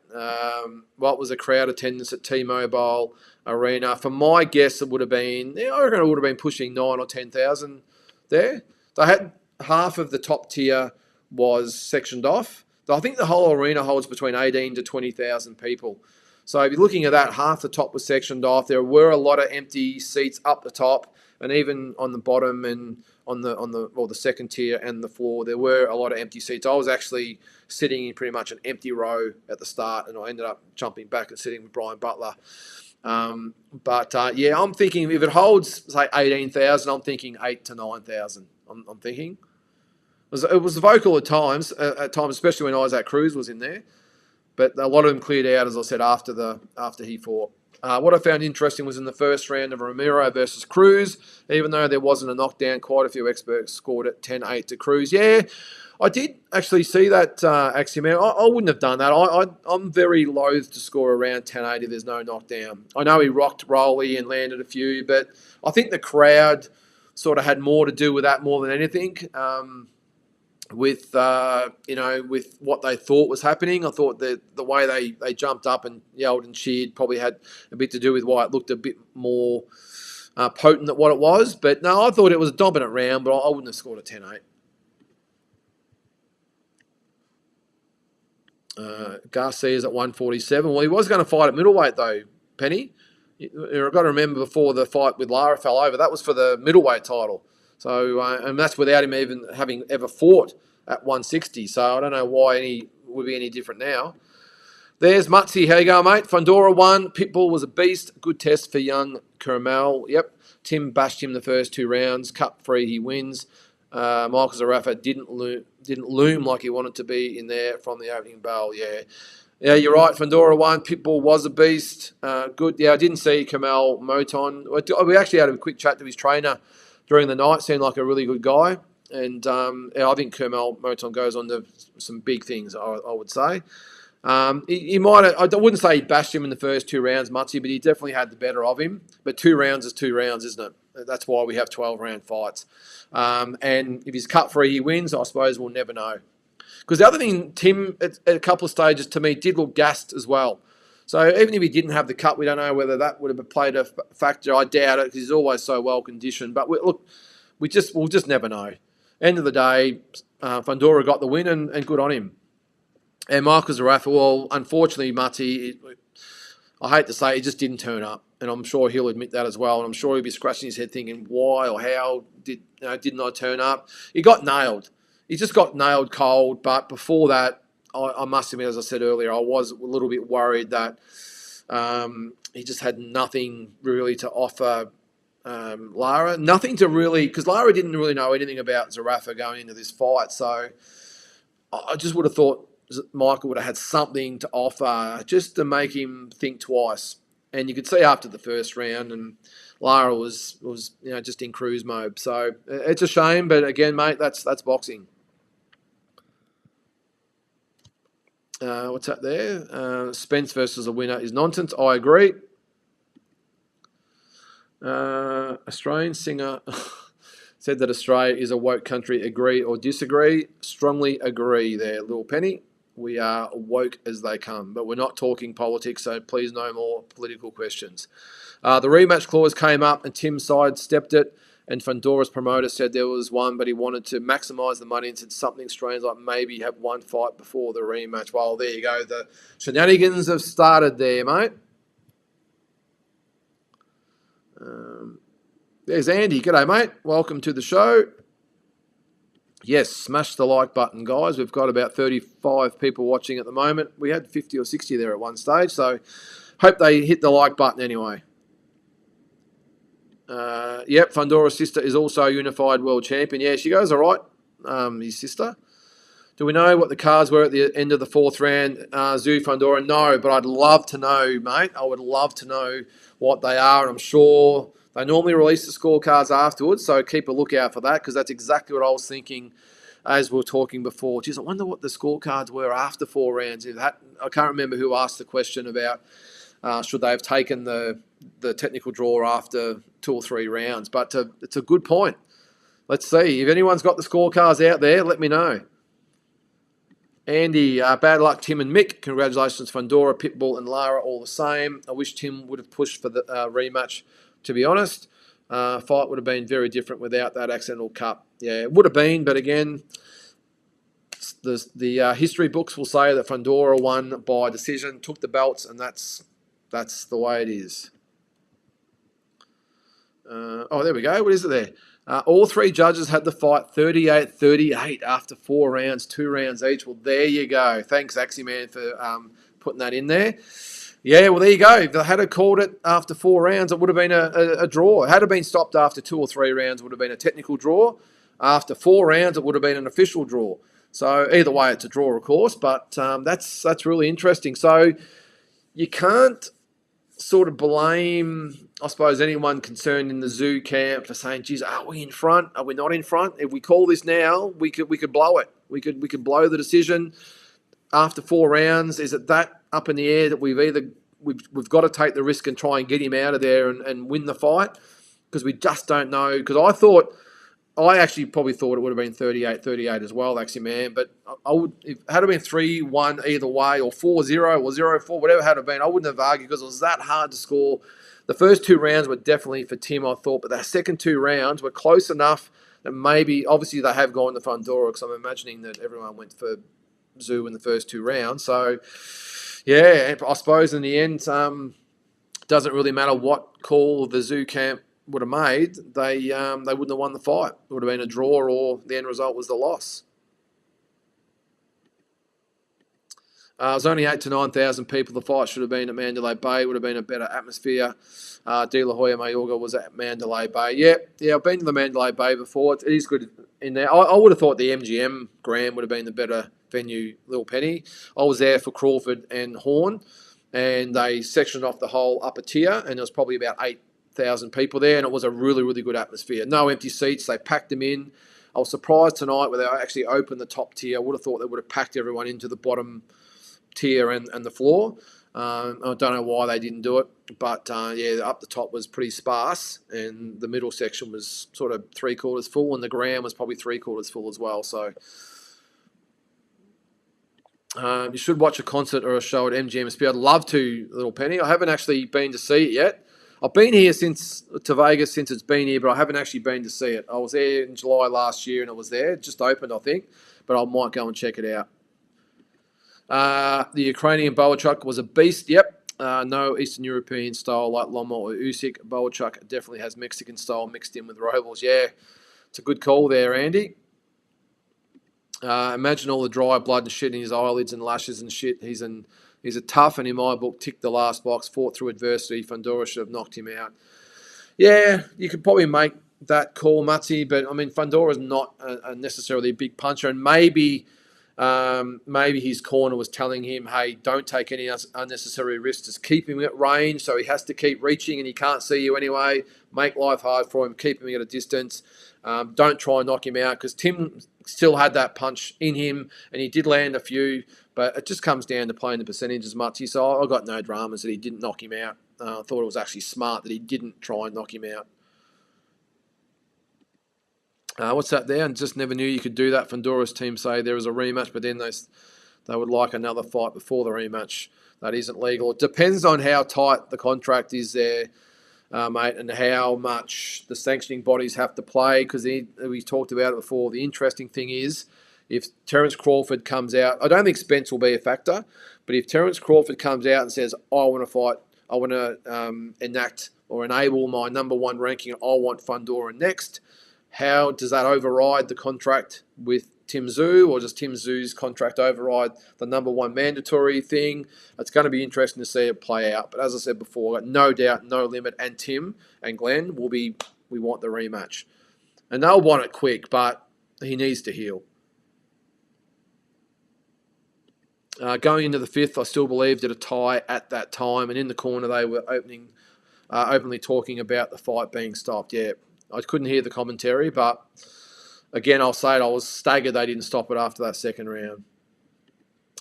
What was the crowd attendance at T-Mobile Arena? For my guess, it would have been, I reckon it would have been pushing 9,000 or 10,000 there. They had half of the top tier was sectioned off. I think the whole arena holds between 18 to 20,000 people. So if you're looking at that, half the top was sectioned off. There were a lot of empty seats up the top, and even on the bottom and on the second tier and the floor, there were a lot of empty seats. I was actually sitting in pretty much an empty row at the start, and I ended up jumping back and sitting with Brian Butler. Yeah, I'm thinking if it holds, say, 18,000, I'm thinking 8,000 to 9,000. I'm thinking. It was vocal at times, especially when Isaac Cruz was in there. But a lot of them cleared out, as I said, after he fought. What I found interesting was in the first round of Romero versus Cruz, even though there wasn't a knockdown, quite a few experts scored it 10-8 to Cruz. Yeah, I did actually see that, Axiom. I wouldn't have done that. I'm very loath to score around 10-8 if there's no knockdown. I know he rocked Rolly and landed a few, but I think the crowd sort of had more to do with that more than anything. With what they thought was happening. I thought that the way they jumped up and yelled and cheered probably had a bit to do with why it looked a bit more potent than what it was. But no, I thought it was a dominant round, but I wouldn't have scored a 10-8. Garcia's at 147. Well, he was going to fight at middleweight though, Penny. You've got to remember before the fight with Lara fell over, that was for the middleweight title. So, and that's without him even having ever fought at 160. So I don't know why would be any different now. There's Mutzi. How you going, mate? Fundora won. Pitbull was a beast. Good test for young Kermel. Yep. Tim bashed him the first 2 rounds. Cut free, he wins. Michael Zerafa didn't loom like he wanted to be in there from the opening bell. Yeah, you're right. Fundora won. Pitbull was a beast. Good. Yeah, I didn't see Kermel Moton. We actually had a quick chat to his trainer during the night. Seemed like a really good guy. And I think Kermel Moton goes on to some big things, I would say. He might have, I wouldn't say he bashed him in the first 2 rounds, Mutzi, but he definitely had the better of him. But 2 rounds is 2 rounds, isn't it? That's why we have 12-round fights. And if he's cut free, he wins. I suppose we'll never know. Because the other thing, Tim, at a couple of stages, to me, did look gassed as well. So even if he didn't have the cut, we don't know whether that would have played a factor. I doubt it because he's always so well conditioned. But we'll just never know. End of the day, Fundora got the win and good on him. And Michael Zerafa, well, unfortunately, Mutty, I hate to say, he just didn't turn up, and I'm sure he'll admit that as well. And I'm sure he'll be scratching his head thinking, why or how didn't I turn up? He got nailed. He just got nailed cold. But before that, I must admit, as I said earlier, I was a little bit worried that he just had nothing really to offer Lara. Nothing to really, because Lara didn't really know anything about Zerafa going into this fight. So I just would have thought Michael would have had something to offer just to make him think twice. And you could see after the first round, and Lara was just in cruise mode. So it's a shame, but again, mate, that's boxing. What's that there? Spence versus a winner is nonsense. I agree. Australian singer said that Australia is a woke country. Agree or disagree? Strongly agree there, Little Penny. We are woke as they come, but we're not talking politics, so please no more political questions. The rematch clause came up and Tim sidestepped it, and Fundora's promoter said there was one, but he wanted to maximise the money and said something strange like maybe have one fight before the rematch. Well, there you go. The shenanigans have started there, mate. There's Andy. G'day, mate. Welcome to the show. Yes, smash the like button, guys. We've got about 35 people watching at the moment. We had 50 or 60 there at one stage, so hope they hit the like button anyway. Yep, Fundora's sister is also a unified world champion. Yeah, she goes all right, his sister. Do we know what the cards were at the end of the fourth round? Tszyu, Fundora? No, but I'd love to know, mate. I would love to know what they are, and I'm sure they normally release the scorecards afterwards, so keep a lookout for that, because that's exactly what I was thinking as we were talking before. Geez, I wonder what the scorecards were after 4 rounds. I can't remember who asked the question about should they have taken the technical draw after 2 or 3 rounds, but it's a good point. Let's see. If anyone's got the scorecards out there, let me know. Andy, bad luck, Tim and Mick. Congratulations, Fundora, Pitbull, and Lara, all the same. I wish Tim would have pushed for the rematch, to be honest. Fight would have been very different without that accidental cut. Yeah, it would have been, but again, the history books will say that Fundora won by decision, took the belts, and that's the way it is. There we go. What is it there? All 3 judges had the fight 38-38 after 4 rounds, 2 rounds each. Well, there you go. Thanks, Axie-Man, for putting that in there. Yeah, well, there you go. If they had called it after 4 rounds, it would have been a draw. Had it been stopped after 2 or 3 rounds, it would have been a technical draw. After 4 rounds, it would have been an official draw. So either way, it's a draw, of course, but that's really interesting. So you can't sort of blame, I suppose, anyone concerned in the Tszyu camp for saying, geez, are we in front? Are we not in front? If we call this now, we could blow it. We could blow the decision after 4 rounds. Is it that up in the air that we've got to take the risk and try and get him out of there and win the fight? Because we just don't know. Because I actually probably thought it would have been 38-38 as well, actually, man. But had it been 3-1 either way, or 4-0 or 0-4, whatever it had been, I wouldn't have argued because it was that hard to score. The first 2 rounds were definitely for Tim, I thought, but the second 2 rounds were close enough that maybe, obviously, they have gone to Fundora, because I'm imagining that everyone went for Tszyu in the first 2 rounds. So, yeah, I suppose in the end, doesn't really matter what call the Tszyu camp would have made, they wouldn't have won the fight. It would have been a draw, or the end result was the loss. It was only 8,000 to 9,000 people. The fight should have been at Mandalay Bay. It would have been a better atmosphere. De La Hoya Mayorga was at Mandalay Bay. Yeah, I've been to the Mandalay Bay before. It is good in there. I would have thought the MGM Grand would have been the better venue, Little Penny. I was there for Crawford and Horn, and they sectioned off the whole upper tier, and there was probably about 8,000 people there, and it was a really, really good atmosphere. No empty seats. They packed them in. I was surprised tonight when they actually opened the top tier. I would have thought they would have packed everyone into the bottom tier and the floor. I don't know why they didn't do it, but up the top was pretty sparse, and the middle section was sort of 3/4 full, and the ground was probably 3/4 full as well. So You should watch a concert or a show at MGMSP. I'd love to, Little Penny. I haven't actually been to see it yet. I've been here to Vegas since it's been here, but I haven't actually been to see it. I was there in July last year and it was there. It just opened, I think, but I might go and check it out. The Ukrainian Boachuk was a beast, yep. No Eastern European style like Loma or Usyk. Boachuk definitely has Mexican style mixed in with Robles. Yeah, it's a good call there, Andy. Imagine all the dry blood and shit in his eyelids and lashes and shit. He's a tough, and in my book, ticked the last box, fought through adversity. Fundora should have knocked him out. Yeah, you could probably make that call, Matty, but I mean, Fundora's not necessarily a big puncher, and maybe his corner was telling him, hey, don't take any unnecessary risks. Just keep him at range, so he has to keep reaching and he can't see you anyway. Make life hard for him. Keep him at a distance. Don't try and knock him out because Tim still had that punch in him and he did land a few, but it just comes down to playing the percentages, Matty. So I got no dramas that he didn't knock him out. I thought it was actually smart that he didn't try and knock him out. What's that there? And just never knew you could do that. Fundora's team say there is a rematch, but then they would like another fight before the rematch. That isn't legal. It depends on how tight the contract is there, mate, and how much the sanctioning bodies have to play, because we talked about it before. The interesting thing is, if Terence Crawford comes out, I don't think Spence will be a factor, but if Terence Crawford comes out and says, I want to fight, I want to enact or enable my number one ranking, I want Fundora next, how does that override the contract with Tim Tszyu, or does Tim Tszyu's contract override the number one mandatory thing? It's going to be interesting to see it play out. But as I said before, no doubt, No Limit and Tim and Glenn we want the rematch. And they'll want it quick, but he needs to heal. Going into the fifth, I still believed it a tie at that time. And in the corner, they were openly talking about the fight being stopped. Yeah, I couldn't hear the commentary, but again, I'll say it, I was staggered they didn't stop it after that second round.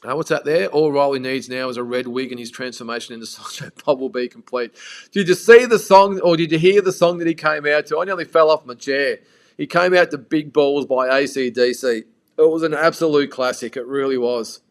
What's that there? All Riley needs now is a red wig and his transformation into Sancho Bob will be complete. Did you see the song, or did you hear the song that he came out to? I nearly fell off my chair. He came out to Big Balls by AC/DC. It was an absolute classic. It really was.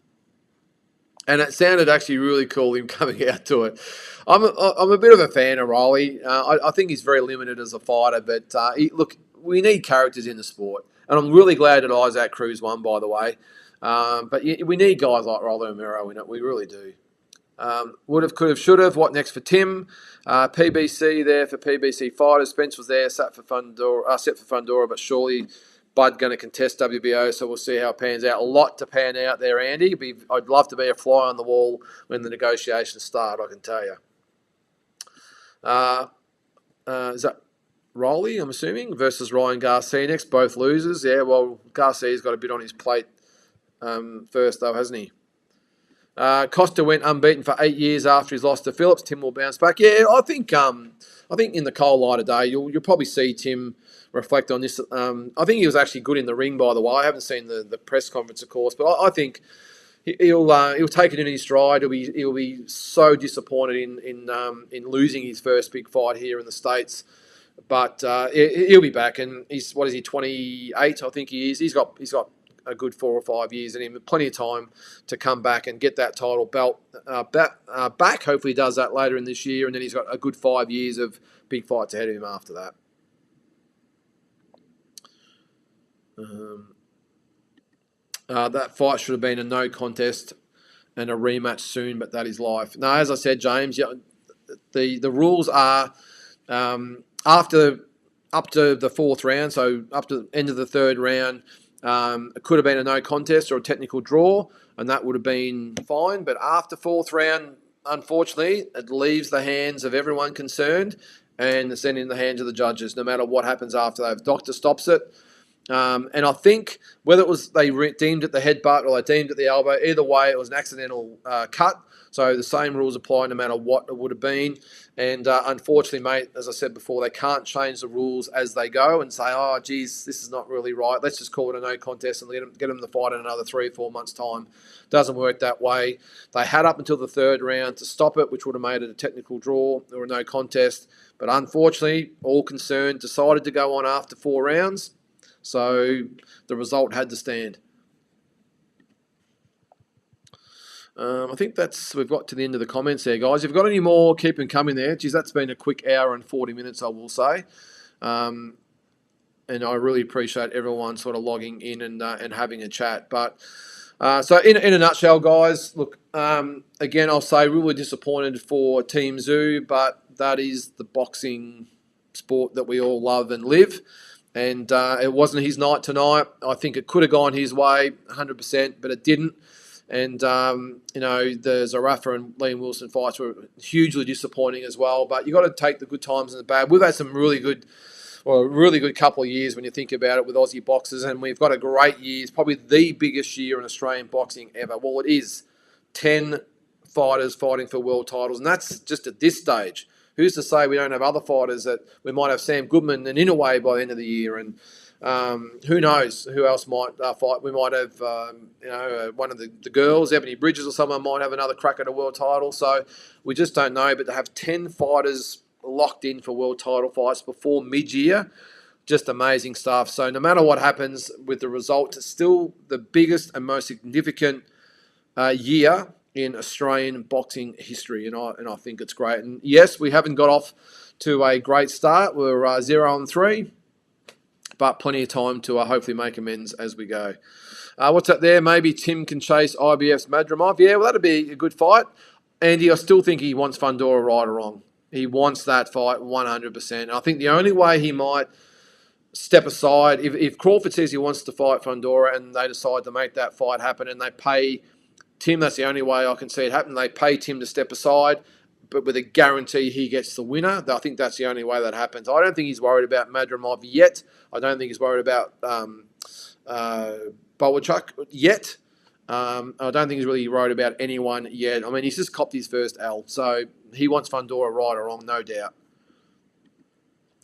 And it sounded actually really cool, him coming out to it. I'm a bit of a fan of Riley. I think he's very limited as a fighter, but look, we need characters in the sport. And I'm really glad that Isaac Cruz won, by the way. But we need guys like Rollo Romero in it. We really do. Would have, could have, should have. What next for Tim? PBC there for PBC fighters. Spence was there, set for Fundora, but surely Bud going to contest WBO, so we'll see how it pans out. A lot to pan out there, Andy. I'd love to be a fly on the wall when the negotiations start, I can tell you. Is that Rolly, I'm assuming, versus Ryan Garcia next? Both losers. Yeah, well, Garcia's got a bit on his plate first, though, hasn't he? Costa went unbeaten for 8 years after his loss to Phillips. Tim will bounce back. Yeah, I think in the cold light of day, you'll probably see Tim reflect on this. I think he was actually good in the ring, by the way. I haven't seen the press conference, of course, but I think he'll take it in his stride. He'll be so disappointed in losing his first big fight here in the States, but he'll be back. And he's 28? I think he is. He's got a good 4 or 5 years in him, plenty of time to come back and get that title belt back. Hopefully he does that later in this year, and then he's got a good 5 years of big fights ahead of him after that. That fight should have been a no contest and a rematch soon, but that is life. Now, as I said, James, the rules are up to the fourth round, so up to the end of the third round, it could have been a no contest or a technical draw, and that would have been fine. But after fourth round, unfortunately, it leaves the hands of everyone concerned, and it's then in the hands of the judges, no matter what happens after that. If the doctor stops it, and I think whether it was they deemed it the headbutt or they deemed it the elbow, either way, it was an accidental cut. So the same rules apply no matter what it would have been. And unfortunately, mate, as I said before, they can't change the rules as they go and say, oh, geez, this is not really right. Let's just call it a no contest and get them to fight in another 3 or 4 months' time. Doesn't work that way. They had up until the third round to stop it, which would have made it a technical draw or a no contest. But unfortunately, all concerned decided to go on after 4 rounds. So the result had to stand. I think we've got to the end of the comments there, guys. If you've got any more, keep them coming there. Geez, that's been a quick hour and 40 minutes, I will say. And I really appreciate everyone sort of logging in and having a chat. But so in a nutshell, guys, look, again, I'll say really disappointed for Tim Tszyu, but that is the boxing sport that we all love and live. And it wasn't his night tonight. I think it could have gone his way 100%, but it didn't. And, the Zerafa and Liam Wilson fights were hugely disappointing as well. But you've got to take the good times and the bad. We've had some a really good couple of years when you think about it with Aussie boxers. And we've got a great year. It's probably the biggest year in Australian boxing ever. Well, it is. 10 fighters fighting for world titles. And that's just at this stage. Who's to say we don't have other fighters that we might have Sam Goodman and Inouye by the end of the year, and who knows who else might fight? We might have one of the girls, Ebony Bridges or someone might have another crack at a world title. So we just don't know. But to have 10 fighters locked in for world title fights before mid-year, just amazing stuff. So no matter what happens with the result, it's still the biggest and most significant year in Australian boxing history, and I think it's great. And yes, we haven't got off to a great start. We're 0-3, but plenty of time to hopefully make amends as we go. What's up there? Maybe Tim can chase IBF's Madrimov. Yeah, well, that'd be a good fight. Andy, I still think he wants Fundora right or wrong. He wants that fight 100%. And I think the only way he might step aside, if Crawford says he wants to fight Fundora and they decide to make that fight happen and they pay Tim, that's the only way I can see it happen. They pay Tim to step aside, but with a guarantee he gets the winner. I think that's the only way that happens. I don't think he's worried about Madrimov yet. I don't think he's worried about Bowerchuk yet. I don't think he's really worried about anyone yet. I mean, he's just copped his first L, so he wants Fundora right or wrong, no doubt.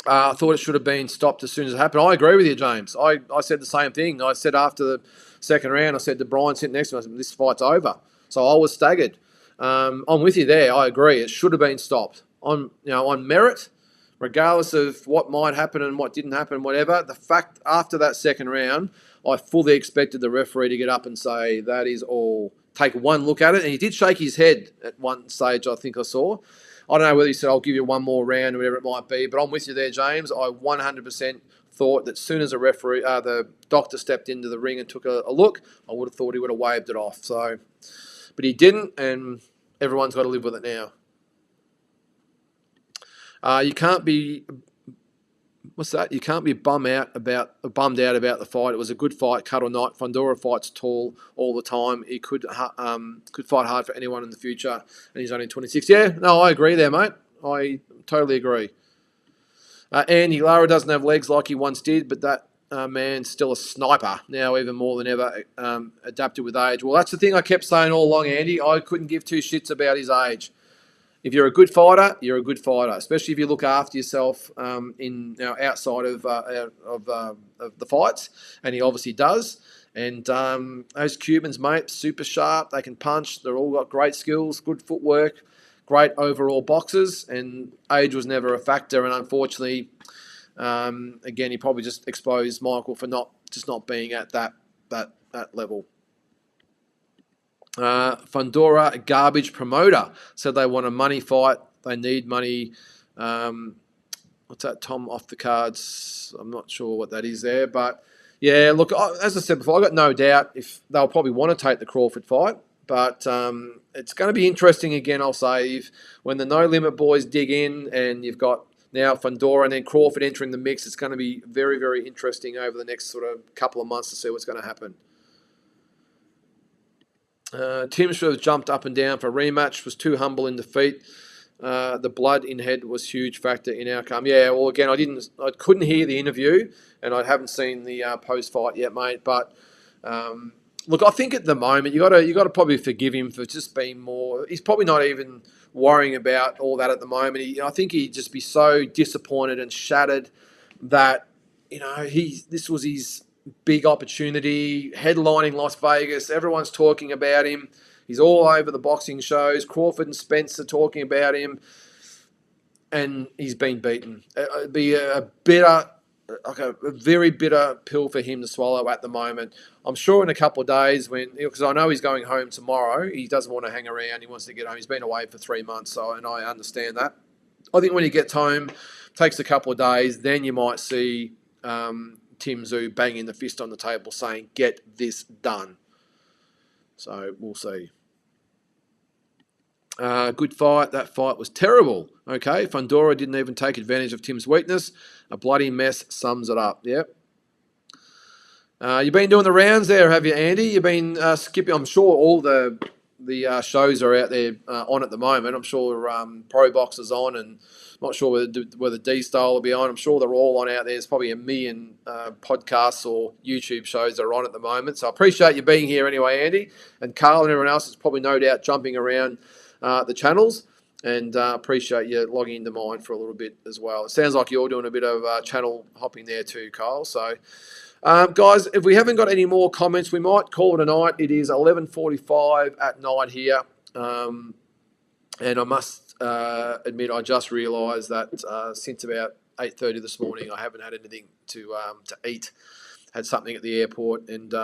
I thought it should have been stopped as soon as it happened. I agree with you, James. I said the same thing. I said after the second round, I said to Brian sitting next to me, I said, this fight's over. So I was staggered. I'm with you there. I agree. It should have been stopped. On merit, regardless of what might happen and what didn't happen, whatever, the fact after that second round, I fully expected the referee to get up and say, that is all. Take one look at it. And he did shake his head at one stage, I think I saw. I don't know whether he said, I'll give you one more round or whatever it might be, but I'm with you there, James. I 100% thought that as soon as the doctor stepped into the ring and took a look, I would have thought he would have waved it off. So, but he didn't, and everyone's got to live with it now. You can't be... What's that? You can't be bummed out about the fight. It was a good fight, cut or not. Fundora fights tall all the time. He could fight hard for anyone in the future, and he's only 26. Yeah, no, I agree there, mate. I totally agree. Andy Lara doesn't have legs like he once did, but that man's still a sniper now, even more than ever, adapted with age. Well, that's the thing I kept saying all along, Andy. I couldn't give two shits about his age. If you're a good fighter, you're a good fighter, especially if you look after yourself outside of the fights, and he obviously does. And those Cubans, mate, super sharp. They can punch. They're all got great skills, good footwork, great overall boxers, and age was never a factor. And unfortunately, again, he probably just exposed Michael for not being at that level. Fundora, a garbage promoter, said they want a money fight. They need money. What's that, Tom, off the cards? I'm not sure what that is there. But, yeah, look, as I said before, I've got no doubt if they'll probably want to take the Crawford fight. But it's going to be interesting again, I'll say, when the No Limit boys dig in and you've got now Fundora and then Crawford entering the mix, it's going to be very, very interesting over the next sort of couple of months to see what's going to happen. Tim Tszyu have jumped up and down for a rematch, was too humble in defeat. The blood in head was a huge factor in outcome. Yeah, well, again, I couldn't hear the interview, and I haven't seen the post-fight yet, mate. But look, I think at the moment you got to probably forgive him for just being more. He's probably not even worrying about all that at the moment. I think he'd just be so disappointed and shattered that this was his big opportunity, headlining Las Vegas. Everyone's talking about him. He's all over the boxing shows. Crawford and Spence are talking about him, and he's been beaten. It'd be a bitter like a very bitter pill for him to swallow at the moment. I'm sure in a couple of days, because I know he's going home tomorrow, he doesn't want to hang around. He wants to get home. He's been away for 3 months, and I understand that. I think when he gets home, takes a couple of days, then you might see Tim Tszyu banging the fist on the table saying, "Get this done." So we'll see. Good fight. That fight was terrible. Okay, Fundora didn't even take advantage of Tim's weakness. A bloody mess sums it up. Yep. You've been doing the rounds there, have you, Andy? You've been skipping. I'm sure all the shows are out there on at the moment. I'm sure Pro Box is on, and I'm not sure whether D-Style will be on. I'm sure they're all on out there. There's probably a million podcasts or YouTube shows that are on at the moment. So I appreciate you being here anyway, Andy. And Carl and everyone else is probably no doubt jumping around the channels. And appreciate you logging into mine for a little bit as well. It sounds like you're doing a bit of channel hopping there too, Kyle. So, guys, if we haven't got any more comments, we might call it a night. It is 11:45 at night here. And I must admit, I just realised that since about 8:30 this morning, I haven't had anything to eat. Had something at the airport and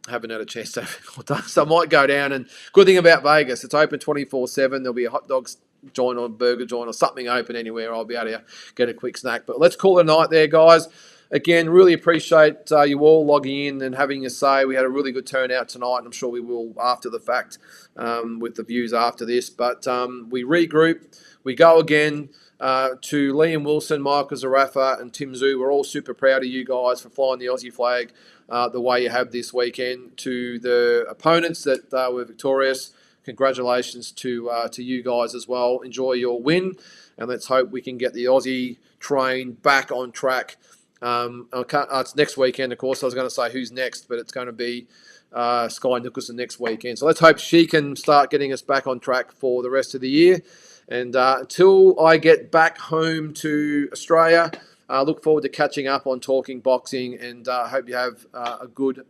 haven't had a chance to have it all done. So I might go down. And good thing about Vegas, it's open 24/7. There'll be a hot dog joint or burger joint or something open anywhere. I'll be able to get a quick snack. But let's call it a night there, guys. Again, really appreciate you all logging in and having a say. We had a really good turnout tonight, and I'm sure we will after the fact with the views after this. But we regroup. We go again to Liam Wilson, Michael Zerafa, and Tim Tszyu. We're all super proud of you guys for flying the Aussie flag the way you have this weekend. To the opponents that were victorious, congratulations to you guys as well. Enjoy your win, and let's hope we can get the Aussie train back on track. It's next weekend, of course. I was going to say who's next, but it's going to be Sky Nicholson next weekend. So let's hope she can start getting us back on track for the rest of the year. And until I get back home to Australia, I look forward to catching up on talking boxing, and hope you have a good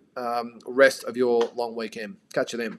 rest of your long weekend. Catch you then.